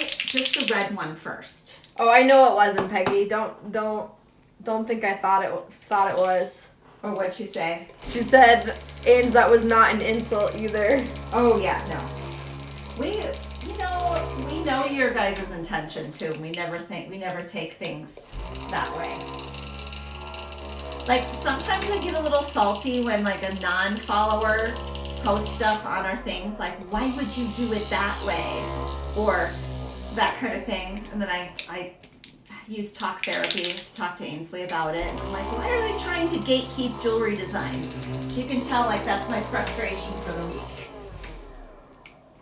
just the red one first. Oh, I know it wasn't, Peggy. Don't think I thought it was. Or what'd she say? She said, Ains, that was not an insult either. Oh yeah, no. We know your guys' intention too. We never take things that way. Like sometimes I get a little salty when like a non-follower posts stuff on our things, like why would you do it that way, or that kind of thing. And then I use talk therapy to talk to Ainsley about it. And I'm like, why are they trying to gatekeep jewelry design? So you can tell like that's my frustration for the week.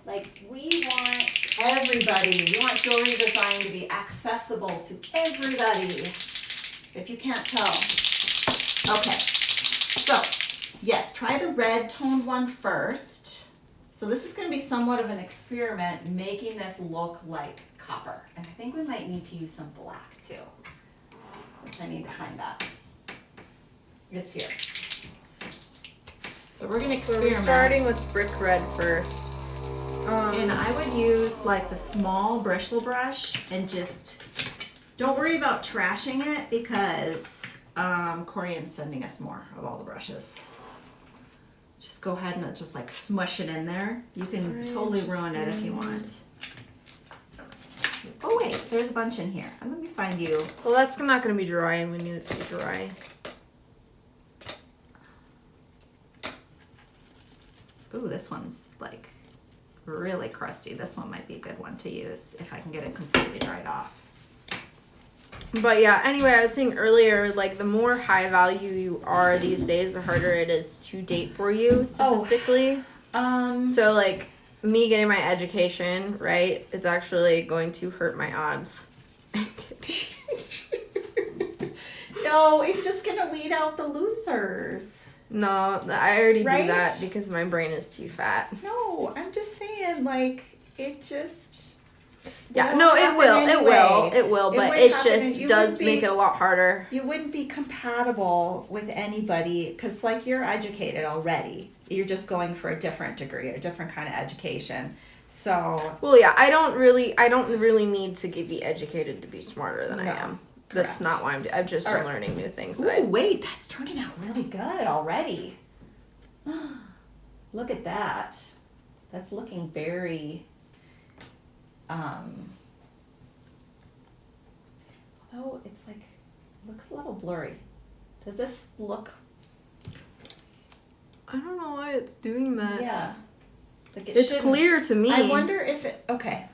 Like we want everybody. We want jewelry design to be accessible to everybody. If you can't tell. Okay, so yes, try the red toned one first. So this is going to be somewhat of an experiment, making this look like copper. And I think we might need to use some black too, which I need to find that. It's here. So we're going to experiment. So we're starting with brick red first. And I would use like the small bristle brush and just don't worry about trashing it because Corian's sending us more of all the brushes. Just go ahead and just like smush it in there. You can totally ruin it if you want. Oh wait, there's a bunch in here. And let me find you. Well, that's not going to be dry, and we need it to be dry. Ooh, this one's like really crusty. This one might be a good one to use if I can get it completely dried off. But yeah, anyway, I was saying earlier, like the more high value you are these days, the harder it is to date for you statistically. So like me getting my education, right, it's actually going to hurt my odds. No, it's just gonna weed out the losers. No, I already Right? do that because my brain is too fat. No, I'm just saying, like, it just. Yeah, won't no, it happen will, anyway. it will, but would it happen and just you does wouldn't make be- it a lot harder. You wouldn't be compatible with anybody because, like, you're educated already. You're just going for a different degree, a different kind of education. So. Well, yeah, I don't really need to be educated to be smarter than I No, am. That's correct. not why I'm just All right. learning new things. Ooh, wait, that's turning out really good already. Look at that. That's looking very, although it's like, looks a little blurry. Does this look, I don't know why it's doing that. yeah. Like it It's shouldn't. clear to me. I wonder if it, okay.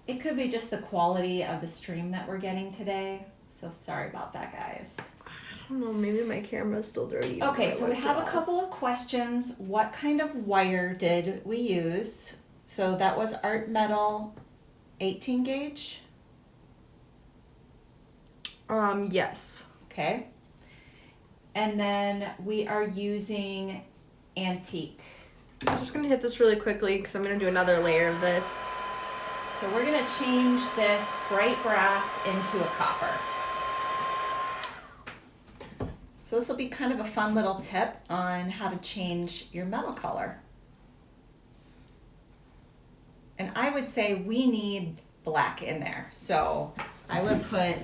It could be just the quality of the stream that we're getting today. So sorry about that, guys. I don't know, maybe my camera's still dirty. Okay, so we have a couple of questions. What kind of wire did we use? So that was Art Metal 18 gauge. Yes. Okay. And then we are using antique. I'm just gonna hit this really quickly because I'm gonna do another layer of this. So we're gonna change this bright brass into a copper. So this will be kind of a fun little tip on how to change your metal color. And I would say we need black in there. So I would put,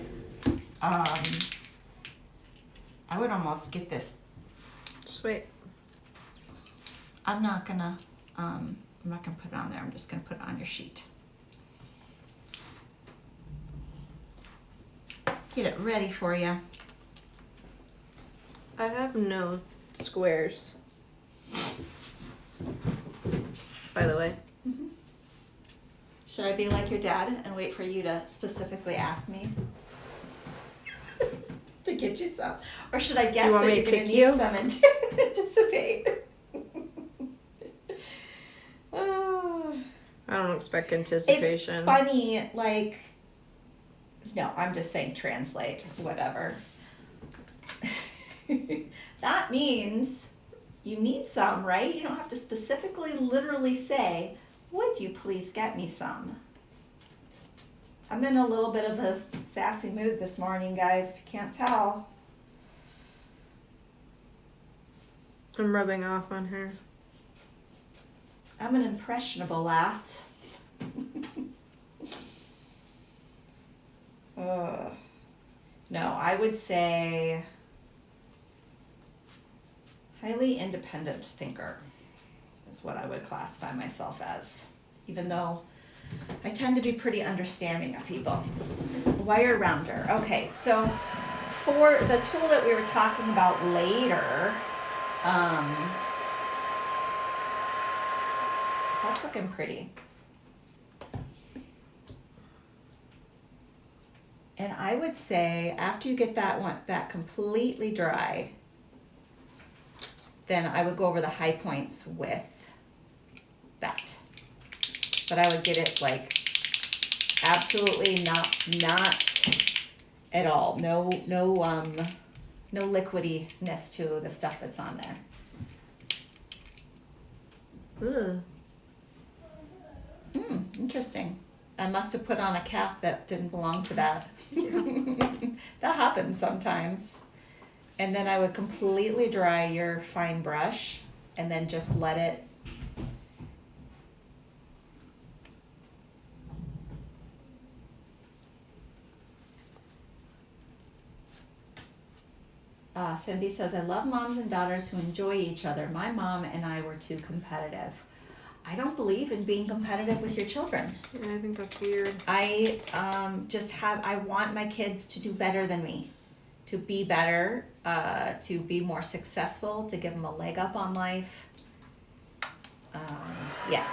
I would almost get this. Just wait. I'm not gonna put it on there. I'm just gonna put it on your sheet. Get it ready for you. I have no squares. By the way. Should I be like your dad and wait for you to specifically ask me to get you some? Or should I guess want that me you're to going to kick need you? some and anticipate? Oh, I don't expect it's anticipation. funny, like, no, I'm just saying translate, whatever. That means you need some, right? You don't have to specifically literally say, would you please get me some? I'm in a little bit of a sassy mood this morning, guys, if you can't tell. I'm rubbing off on her. I'm an impressionable lass. No, I would say highly independent thinker is what I would classify myself as, even though I tend to be pretty understanding of people. Wire rounder. Okay, so for the tool that we were talking about later, that's looking pretty. And I would say after you get that completely dry, then I would go over the high points with that. But I would get it like absolutely not at all. No liquidiness to the stuff that's on there. Ugh. Interesting. I must have put on a cap that didn't belong to that. Yeah. That happens sometimes. And then I would completely dry your fine brush and then just let it Cindy says, I love moms and daughters who enjoy each other. My mom and I were too competitive. I don't believe in being competitive with your children. Yeah, I think that's weird. I I want my kids to do better than me, to be better, to be more successful, to give them a leg up on life. Yeah.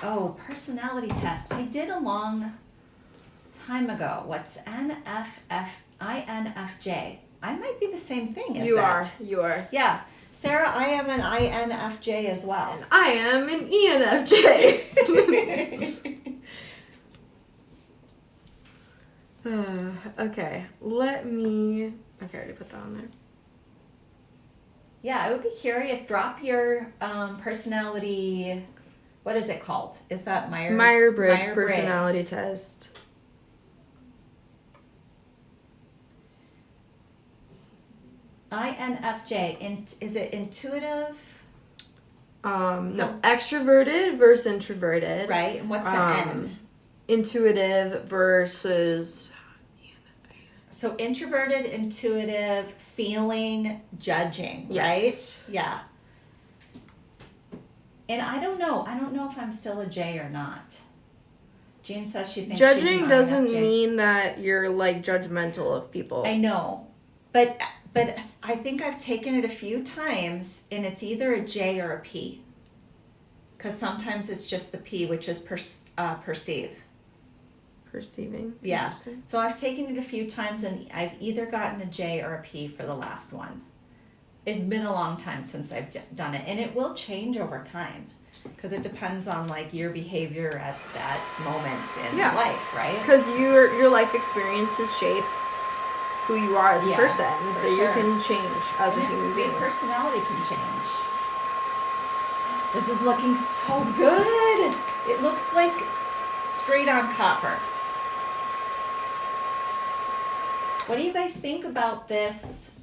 Oh, personality test. I did a long time ago. What's INFJ? I might be the same thing as that. You are. Yeah. Sarah, I am an INFJ as well. And I am an ENFJ. Okay, okay, I already put that on there. Yeah, I would be curious. Drop your personality. What is it called? Is that Myers-Briggs personality test. INFJ. Is it intuitive? No, extroverted versus introverted. Right. And what's the N? Intuitive versus. So introverted, intuitive, feeling, judging, Yes. right? Yeah. And I don't know if I'm still a J or not. Jean says she thinks Judging she's an doesn't INFJ. mean that you're like judgmental of people. I know, but I think I've taken it a few times, and it's either a J or a P. Because sometimes it's just the P, which is perceive. Perceiving. Yeah. So I've taken it a few times, and I've either gotten a J or a P for the last one. It's been a long time since I've done it, and it will change over time. Because it depends on like your behavior at that moment in life, right? Because your life experiences shape who you are as a person, so you can change as a human being. Your personality can change. This is looking so good. It looks like straight on copper. What do you guys think about this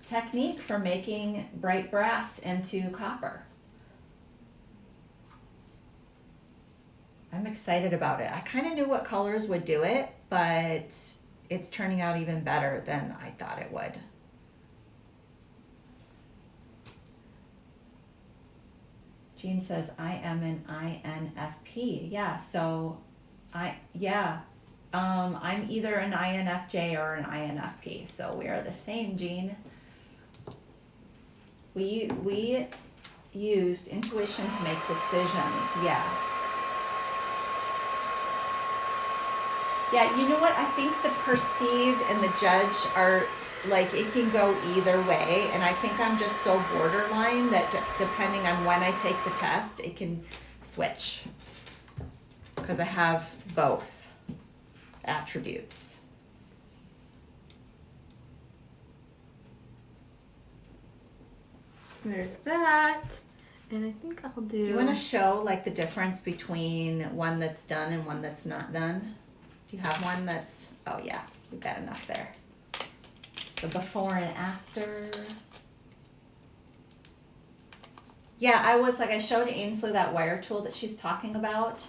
technique for making bright brass into copper? I'm excited about it. I kind of knew what colors would do it, but it's turning out even better than I thought it would. Jean says, I am an INFP. Yeah, so I'm either an INFJ or an INFP. So we are the same, Jean. We used intuition to make decisions. Yeah. Yeah, you know what? I think the perceived and the judge are like, it can go either way. And I think I'm just so borderline that depending on when I take the test, it can switch. Because I have both attributes. There's that. And I think I'll do... Do you want to show like the difference between one that's done and one that's not done? Do you have one that's... Oh yeah, we've got enough there. The before and after. Yeah, I showed Ainsley that wire tool that she's talking about.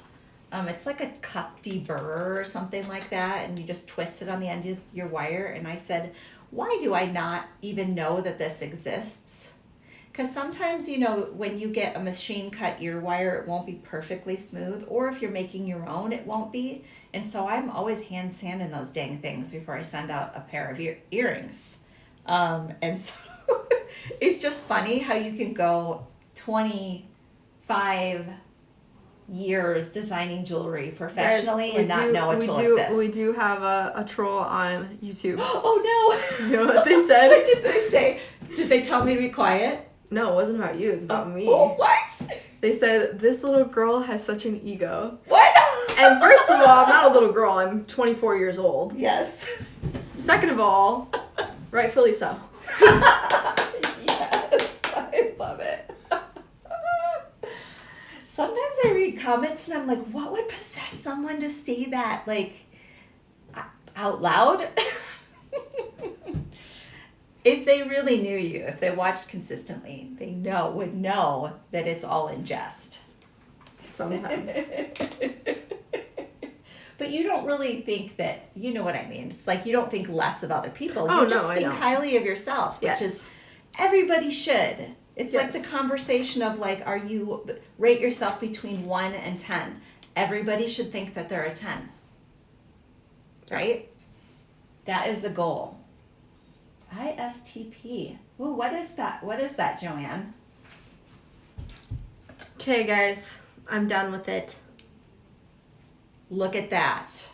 It's like a cup deburrer or something like that, and you just twist it on the end of your wire. And I said, why do I not even know that this exists? Because sometimes, you know, when you get a machine cut ear wire, it won't be perfectly smooth, or if you're making your own, it won't be. And so I'm always hand sanding those dang things before I send out a pair of earrings. And so it's just funny how you can go 25 years designing jewelry professionally and not know a tool exists. We do have a troll on YouTube. Oh no! You know what they said? What did they say? Did they tell me to be quiet? No, it wasn't about you. It was about me. Oh, what? They said, this little girl has such an ego. What? And first of all, I'm not a little girl. I'm 24 years old. Yes. Second of all, rightfully so. Yes, I love it. Sometimes I read comments and I'm like, what would possess someone to say that, like, out loud? If they really knew you, if they watched consistently, they would know that it's all in jest. Sometimes. But you don't really think that, you know what I mean. It's like you don't think less of other people. Oh, You just no, I think don't. highly of yourself, which Yes. is everybody should. It's like the Yes. conversation of like, rate yourself between 1 and 10. Everybody should think that they're a 10. Right? That is the goal. ISTP. Ooh, what is that? What is that, Joanne? Okay, guys. I'm done with it. Look at that.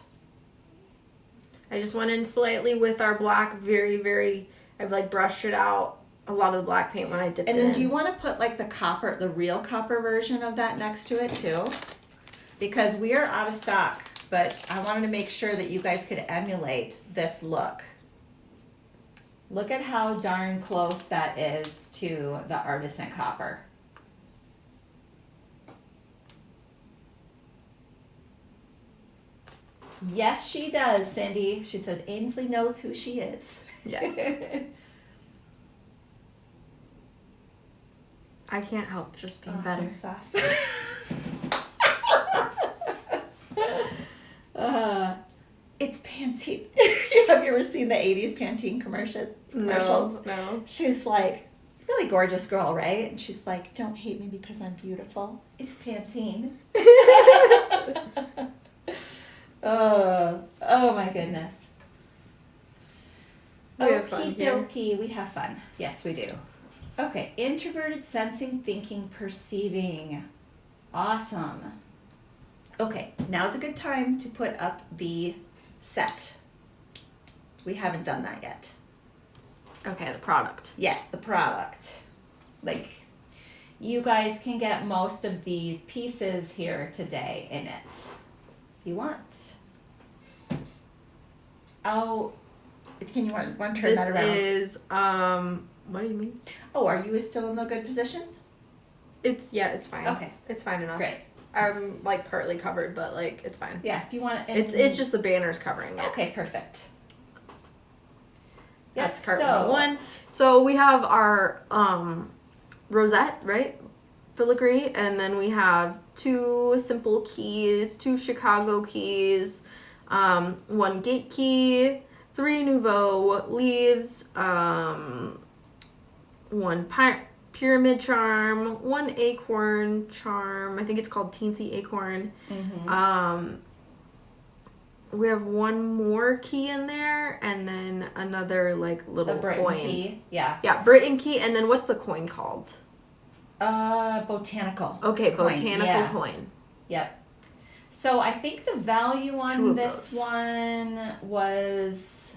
I just went in slightly with our black, I've like brushed it out, a lot of the black paint when I dipped And it then in. do you want to put like the real copper version of that next to it too? Because we are out of stock, but I wanted to make sure that you guys could emulate this look. Look at how darn close that is to the artisan copper. Yes, she does, Cindy. She said Ainsley knows who she is. Yes. I can't help just being better. Sauce. It's Pantene. Have you ever seen the 80s Pantene commercials? No. She's like, really gorgeous girl, right? And she's like, don't hate me because I'm beautiful. It's Pantene. Oh my goodness. We have fun Okie here. dokie. We have fun. Yes, we do. Okay, introverted sensing, thinking, perceiving. Awesome. Okay, now's a good time to put up the set. We haven't done that yet. Okay, the product. Yes, the product. Like, you guys can get most of these pieces here today in it, if you want. Oh, can you want to turn that around? This is, what do you mean? Oh, are you still in a good position? It's fine. Okay. It's fine enough. Great. I'm like partly covered, but like it's fine. Yeah. Do you want to? It's just the banners covering it. Okay. Perfect. That's Yep, part number one. So we have our rosette, right? Filigree, and then we have 2 simple keys, 2 Chicago keys, 1 gate key, 3 Nouveau leaves, 1 pyramid charm, 1 acorn charm. I think it's called Teensy Acorn. Mm-hmm. We have 1 more key in there, and then another like little The Britain coin. key. Yeah. Yeah, Britain key, and then what's the coin called? Botanical. Okay, coin. botanical Yeah. coin. Yep. So I think the value 2 on of this those. one was,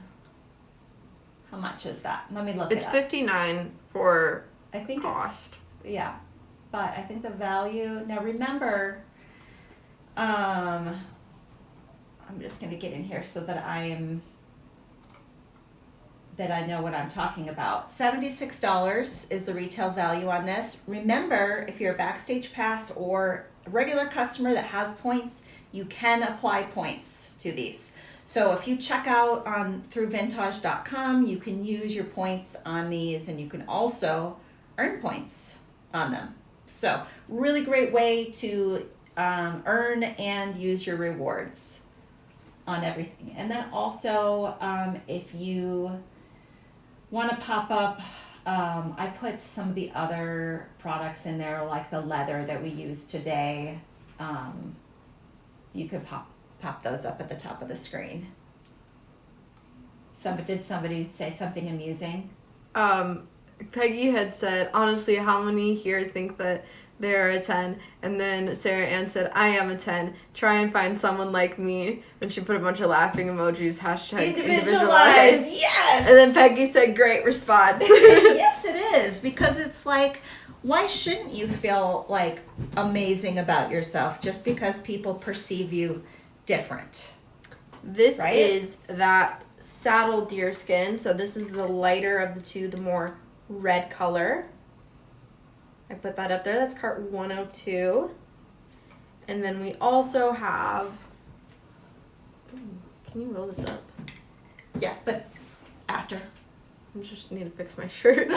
how much is that? Let me look It's it up. $59 for I think cost. yeah, but I think the value, now remember, I'm just going to get in here so that I know what I'm talking about. $76 is the retail value on this. Remember, if you're a Backstage Pass or a regular customer that has points, you can apply points to these. So if you check out through vintage.com, you can use your points on these, and you can also earn points on them. So really great way to earn and use your rewards on everything. And then also, if you want to pop up, I put some of the other products in there, like the leather that we used today. You could pop those up at the top of the screen. Did somebody say something amusing? Peggy had said, honestly, how many here think that they're a 10? And then Sarah Ann said, I am a 10. Try and find someone like me. And she put a bunch of laughing emojis, hashtag individualize. Yes! And then Peggy said, great response. Yes, it is. Because it's like, why shouldn't you feel like amazing about yourself just because people perceive you different? This Right? is that saddle deerskin. So this is the lighter of the two, the more red color. I put that up there. That's cart 102. And then we also have, can you roll this up? Yeah, but after. I just need to fix my shirt.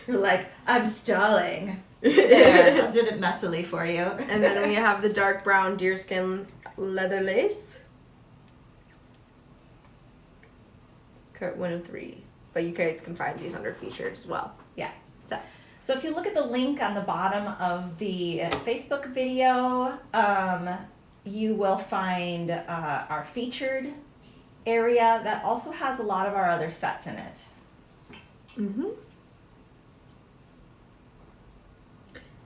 You're like, I'm stalling. There, I did it messily for you. And then we have the dark brown deerskin leather lace. Cart 103. But you guys can find these under featured as well. Yeah. So if you look at the link on the bottom of the Facebook video, you will find our featured area that also has a lot of our other sets in it. Mm-hmm.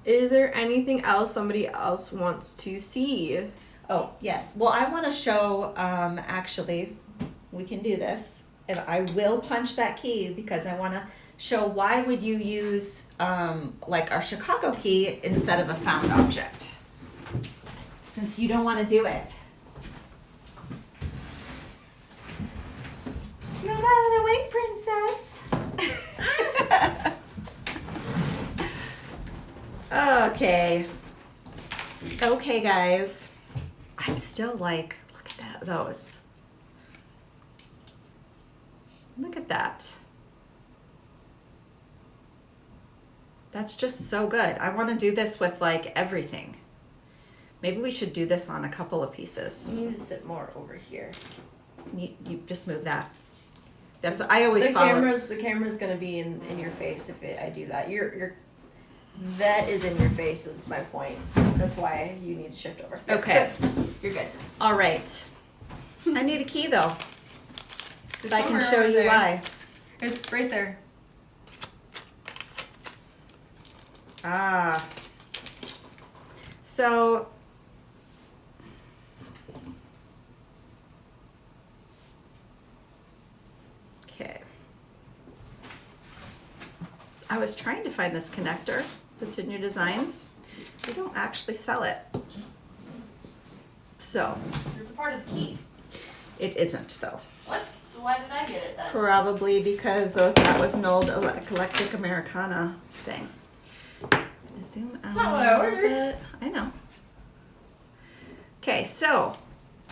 Is there anything else somebody else wants to see? Oh, yes. Well, I want to show, actually, we can do this. And I will punch that key because I want to show why would you use like our Chicago key instead of a found object. Since you don't want to do it. Get out of the way, princess. Okay. Okay, guys. I'm still like, look at those. Look at that. That's just so good. I want to do this with like everything. Maybe we should do this on a couple of pieces. You need to sit more over here. You just move that. That's what I always The follow. the camera's gonna be in your face if I do that. That is in your face is my point. That's why you need to shift over. Okay. Good. You're good. All right. I need a key though. If I can somewhere show over you there. why. It's right there. Ah. So okay. I was trying to find this connector that's in your designs. They don't actually sell it. So It's a part of the key. it isn't though. What? Why did I get it then? Probably because that was an old Eclectic Americana thing. Zoom out not what I a little ordered. bit. I know. Okay, so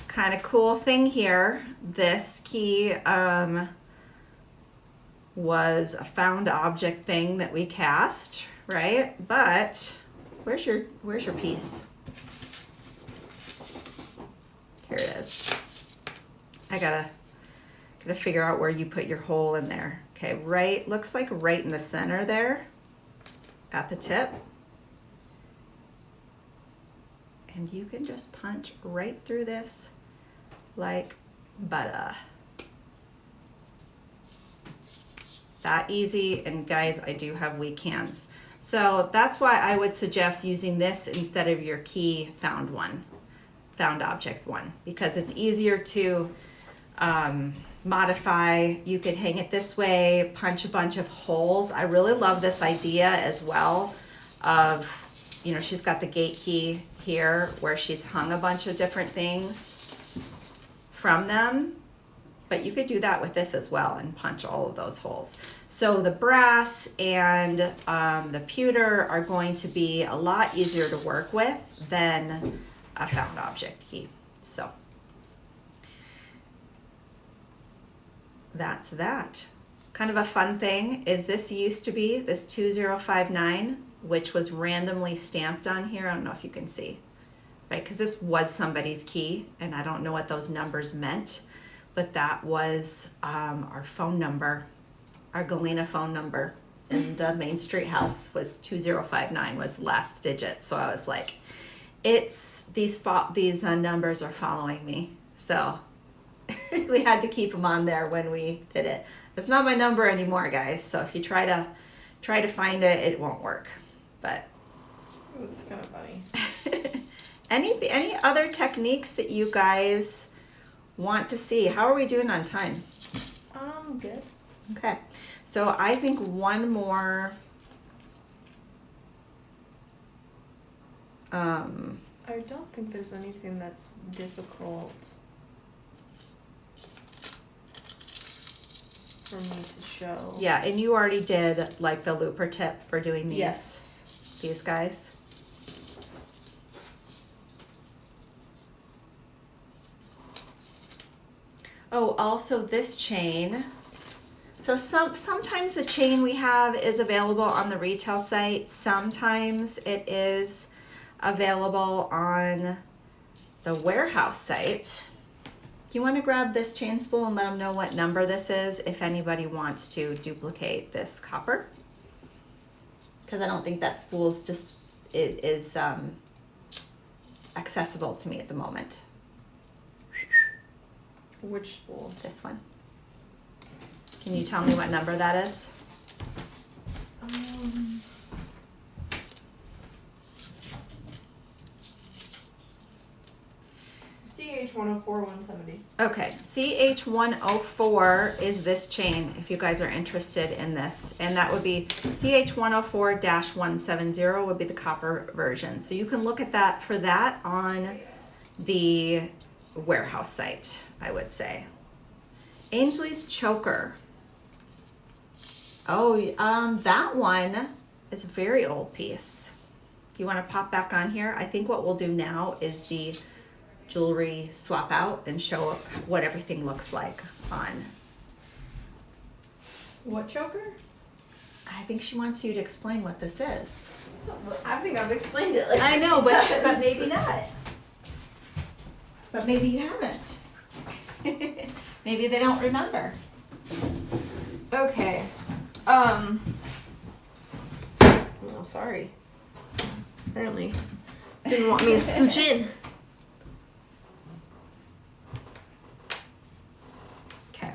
kind of cool thing here. This key was a found object thing that we cast, right? But where's your piece? Here it is. I gotta figure out where you put your hole in there. Okay, right, looks like right in the center there at the tip. And you can just punch right through this like butter. That easy, and guys, I do have weak hands. So that's why I would suggest using this instead of your key found object one, because it's easier to modify. You could hang it this way, punch a bunch of holes. I really love this idea as well of, you know, she's got the gate key here where she's hung a bunch of different things from them, but you could do that with this as well and punch all of those holes. So the brass and the pewter are going to be a lot easier to work with than a found object key. So that's that. Kind of a fun thing is this used to be this 2059, which was randomly stamped on here. I don't know if you can see. right? Because this was somebody's key, and I don't know what those numbers meant, but that was our phone number, our Galena phone number in the Main Street house was 2059 was the last digit. So I was like, it's these numbers are following me. So we had to keep them on there when we did it. It's not my number anymore, guys. So if you try to find it, it won't work. But it's kind of funny. Any other techniques that you guys want to see? How are we doing on time? Good. Okay. So I think one more. I don't think there's anything that's difficult for me to show. Yeah, and you already did like the looper tip for doing these. Yes. These guys. Oh, also this chain. So sometimes the chain we have is available on the retail site. Sometimes it is available on the warehouse site. Do you want to grab this chain spool and let them know what number this is if anybody wants to duplicate this copper? Because I don't think that spool is accessible to me at the moment. Which spool? This one. Can you tell me what number that is? CH104170. Okay, CH104 is this chain if you guys are interested in this, and that would be CH104-170 would be the copper version. So you can look at that for that on the warehouse site, I would say. Ainsley's choker. Oh, that one is a very old piece. Do you want to pop back on here? I think what we'll do now is the jewelry swap out and show what everything looks like on. What choker? I think she wants you to explain what this is. I think I've explained it. Like I know, but maybe not. But maybe you haven't. Maybe they don't remember. Okay. Oh, sorry. Apparently, didn't want me to scooch in. Okay.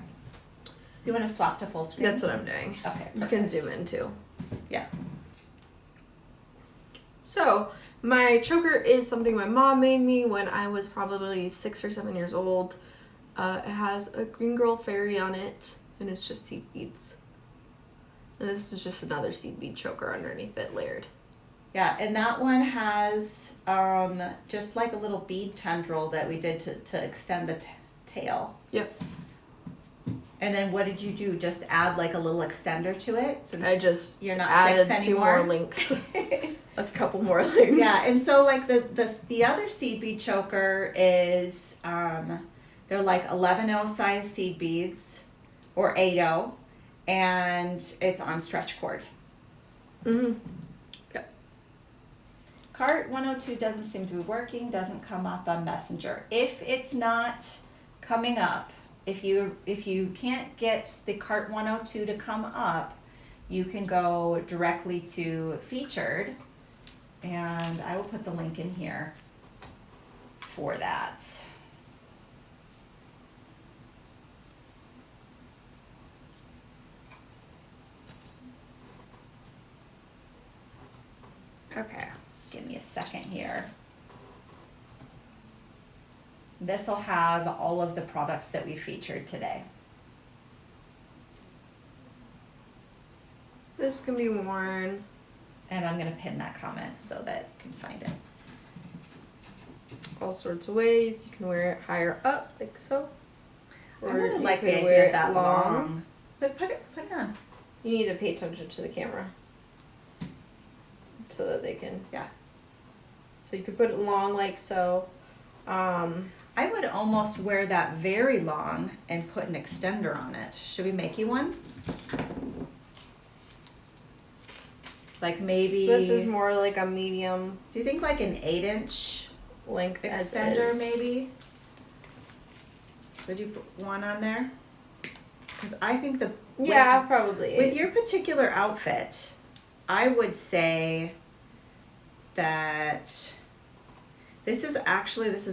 You want to swap to full screen? That's what I'm doing. Okay. You can zoom in too. Yeah. So, my choker is something my mom made me when I was probably 6 or 7 years old. It has a green girl fairy on it, and it's just seed beads. And this is just another seed bead choker underneath it, layered. Yeah, and that one has just like a little bead tendril that we did to extend the tail. Yep. And then what did you do? Just add like a little extender to it? Since I just you're not added 6 2 anymore? more links. A couple more links. Yeah, and so like the other seed bead choker is they're like 11-0 size seed beads or 8-0, and it's on stretch cord. Mm-hmm. Yep. Cart 102 doesn't seem to be working, doesn't come up on Messenger. If it's not coming up, if you can't get the cart 102 to come up, you can go directly to featured, and I will put the link in here for that. Okay, give me a second here. This will have all of the products that we featured today. This can be worn. And I'm going to pin that comment so that you can find it. all sorts of ways. You can wear it higher up, like so. I really you like could the idea wear of that it long. But put it on. You need to pay attention to the camera so that they can. Yeah. So you could put it long like so. I would almost wear that very long and put an extender on it. Should we make you one? Like maybe. This is more like a medium. Do you think like an 8-inch length as extender is. maybe. Would you put one on there? Because I think Yeah, probably. with your particular outfit, I would say that this is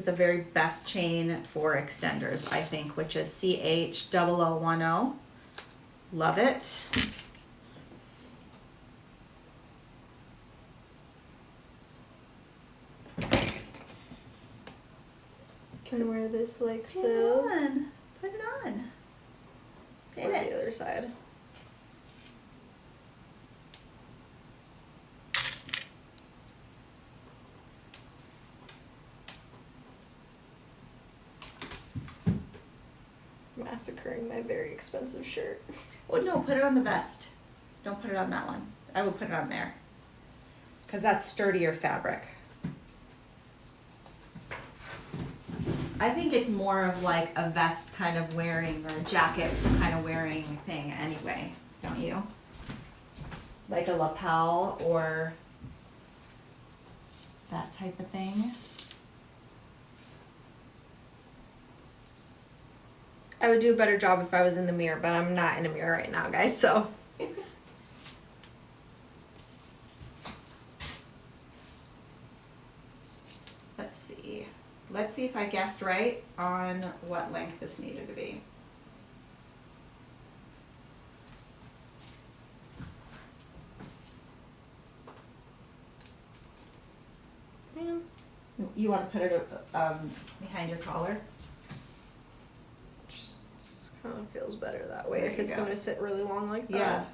the very best chain for extenders, I think, which is CH0010. Love it. Can wear this like Put it so. on. Put it on. Or the other side. Massacring my very expensive shirt. Oh no, put it on the vest. Don't put it on that one. I would put it on there. Because that's sturdier fabric. I think it's more of like a vest kind of wearing or a jacket kind of wearing thing anyway, don't you? Like a lapel or that type of thing. I would do a better job if I was in the mirror, but I'm not in a mirror right now, guys, so. Let's see. Let's see if I guessed right on what length this needed to be. Yeah. You want to put it behind your collar? Just kind of feels better that way There if you it's go. going to sit really long like that. Yeah.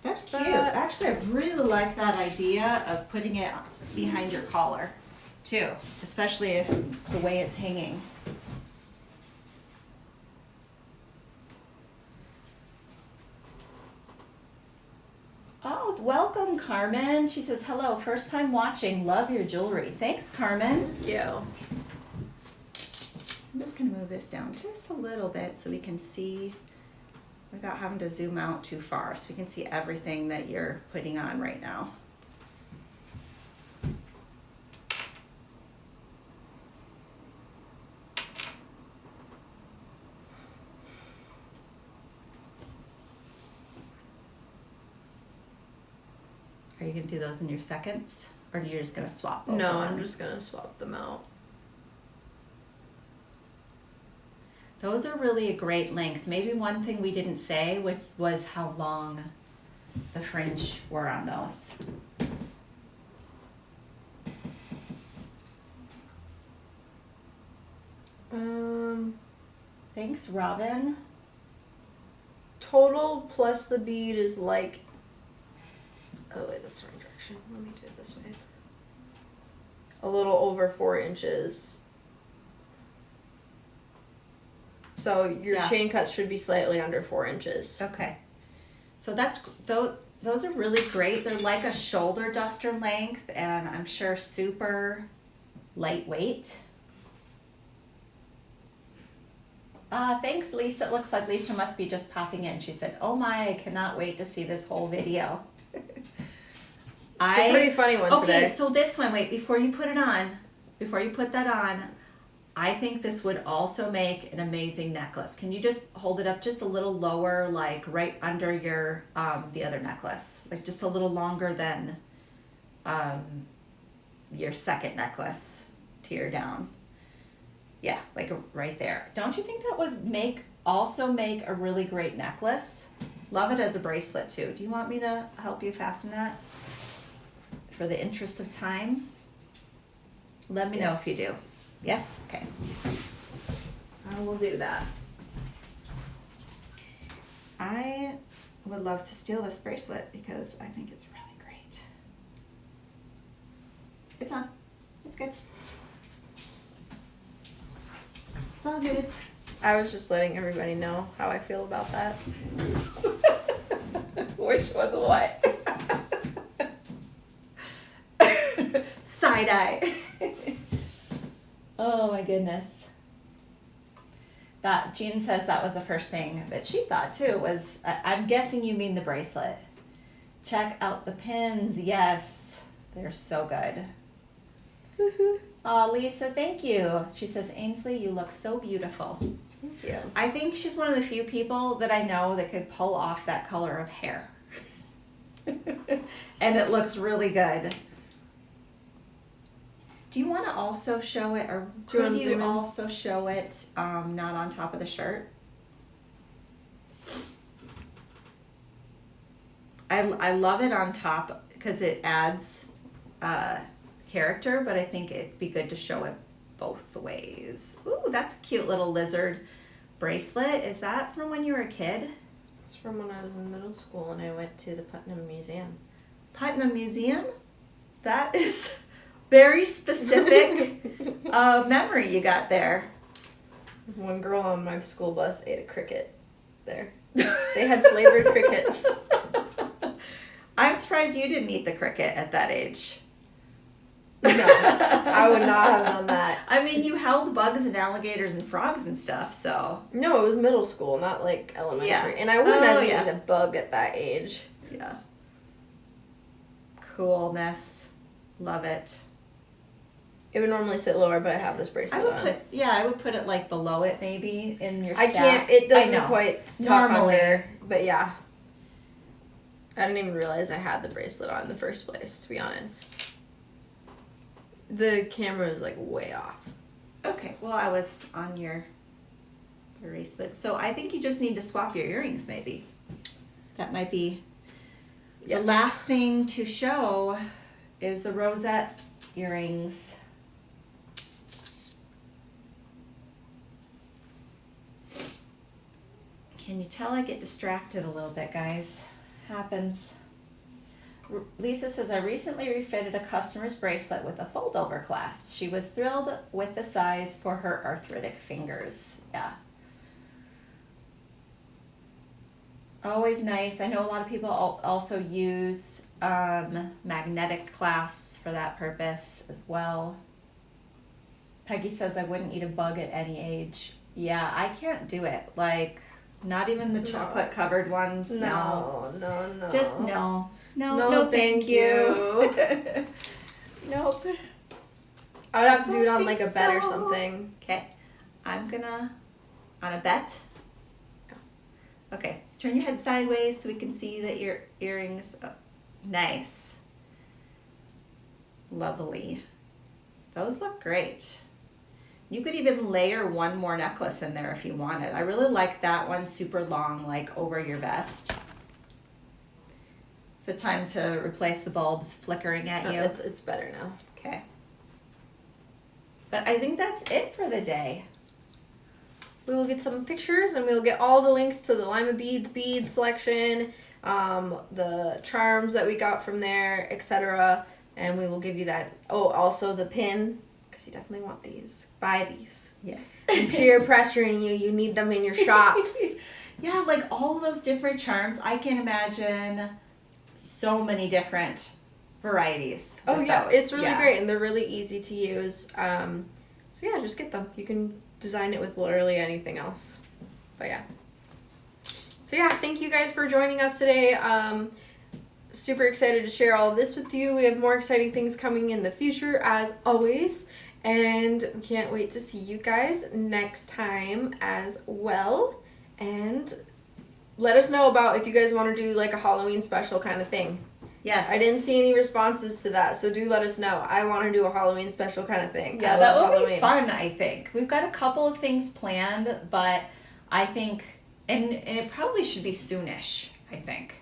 That's cute. That- Actually, I really like that idea of putting it behind your collar, too, especially if the way it's hanging. Oh, welcome, Carmen. She says, hello, first time watching, love your jewelry. Thanks, Carmen. Thank you. I'm just gonna move this down just a little bit so we can see without having to zoom out too far, so we can see everything that you're putting on right now. Are you gonna do those in your seconds, or are you just gonna swap both No, of them? I'm just going to swap them out. Those are really a great length. Maybe one thing we didn't say was how long the fringe were on those. Thanks, Robin. Total plus the bead is like, oh wait, that's the wrong direction. Let me do it this way. It's a little over 4 inches. So your Yeah. chain cuts should be slightly under 4 inches. Okay. So those are really great. They're like a shoulder duster length, and I'm sure super lightweight. Thanks, Lisa. It looks like Lisa must be just popping in. She said, oh my, I cannot wait to see this whole video. It's a pretty funny one today. Okay, so this one, wait, before you put that on, I think this would also make an amazing necklace. Can you just hold it up just a little lower, like right under your, the other necklace? Like just a little longer than your second necklace, tear down. Yeah, like right there. Don't you think that would also make a really great necklace? Love it as a bracelet too. Do you want me to help you fasten that? For the interest of time? Let me know if you do. Yes? Okay. I will do that. I would love to steal this bracelet because I think it's really great. It's on. It's good. It's all good. I was just letting everybody know how I feel about that. Which was what? Side eye. Oh my goodness. That Jean says that was the first thing that she thought too was, I'm guessing you mean the bracelet. Check out the pins. Yes, they're so good. Oh, Lisa, thank you. She says, Ainsley, you look so beautiful. Thank you. I think she's one of the few people that I know that could pull off that color of hair. And it looks really good. Do you want to also show it, or could you also show it not on top of the shirt? I love it on top because it adds character, but I think it'd be good to show it both ways. Ooh, that's a cute little lizard bracelet. Is that from when you were a kid? It's from when I was in middle school and I went to the Putnam Museum. Putnam Museum? That is very specific memory you got there. One girl on my school bus ate a cricket there. They had flavored crickets. I'm surprised you didn't eat the cricket at that age. No, I would not have done that. I mean, you held bugs and alligators and frogs and stuff, so. No, it was middle school, not like elementary. Yeah. And I wouldn't have eaten a bug at that age. Yeah. Coolness. Love it. It would normally sit lower, but I have this bracelet on. I would put it like below it maybe in your I stack. can't, it doesn't I know. quite tuck Normally. under, but yeah. I didn't even realize I had the bracelet on in the first place, to be honest. The camera was like way off. Okay, well I was on your bracelet. So I think you just need to swap your earrings maybe. That might be Yes. the last thing to show is the rosette earrings. Can you tell I get distracted a little bit, guys? Happens. Lisa says, I recently refitted a customer's bracelet with a fold-over clasp. She was thrilled with the size for her arthritic fingers. Yeah. Always nice. I know a lot of people also use magnetic clasps for that purpose as well. Peggy says, I wouldn't eat a bug at any age. Yeah, I can't do it. Like, not even the chocolate-covered ones. No. Just no. No, thank you. Nope. I would have to do it on like a think bed or so. something. Okay, I'm gonna, on a bet. Okay, turn your head sideways so we can see that your earrings, nice. Lovely. Those look great. You could even layer one more necklace in there if you wanted. I really like that one super long, like over your vest. Is it time to replace the bulbs flickering at you? It's better now. Okay. But I think that's it for the day. We will get some pictures and we'll get all the links to the Lima Beads bead selection, the charms that we got from there, etc. And we will give you that. Oh, also the pin, because you definitely want these. Buy these. Yes. And peer pressuring you. You need them in your shops. Yeah, like all those different charms. I can imagine so many different varieties. Oh with yeah, those. it's really great and they're really easy to use. So yeah, just get them. You can design it with literally anything else. But yeah. So yeah, thank you guys for joining us today. Super excited to share all of this with you. We have more exciting things coming in the future as always. And we can't wait to see you guys next time as well. And let us know about if you guys want to do like a Halloween special kind of thing. Yes. I didn't see any responses to that, so do let us know. I want to do a Halloween special kind of thing. Yeah, I that love will Halloween. be fun, I think. We've got a couple of things planned, but I think, and it probably should be soonish, I think.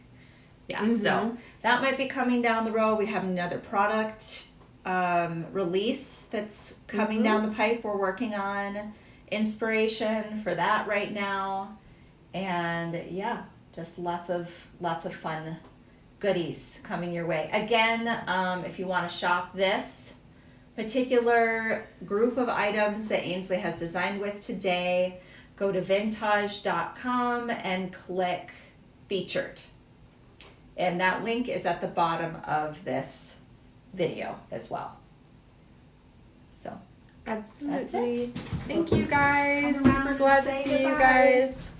Yeah, so that might be coming down the road. We have another product release that's coming down the pipe. We're working on inspiration for that right now. And yeah, just lots of fun goodies coming your way. Again, if you want to shop this particular group of items that Ainsley has designed with today, go to vintage.com and click featured. And that link is at the bottom of this video as well. So Absolutely. that's it. Thank you guys. Come around Super glad and to say see you goodbye. guys.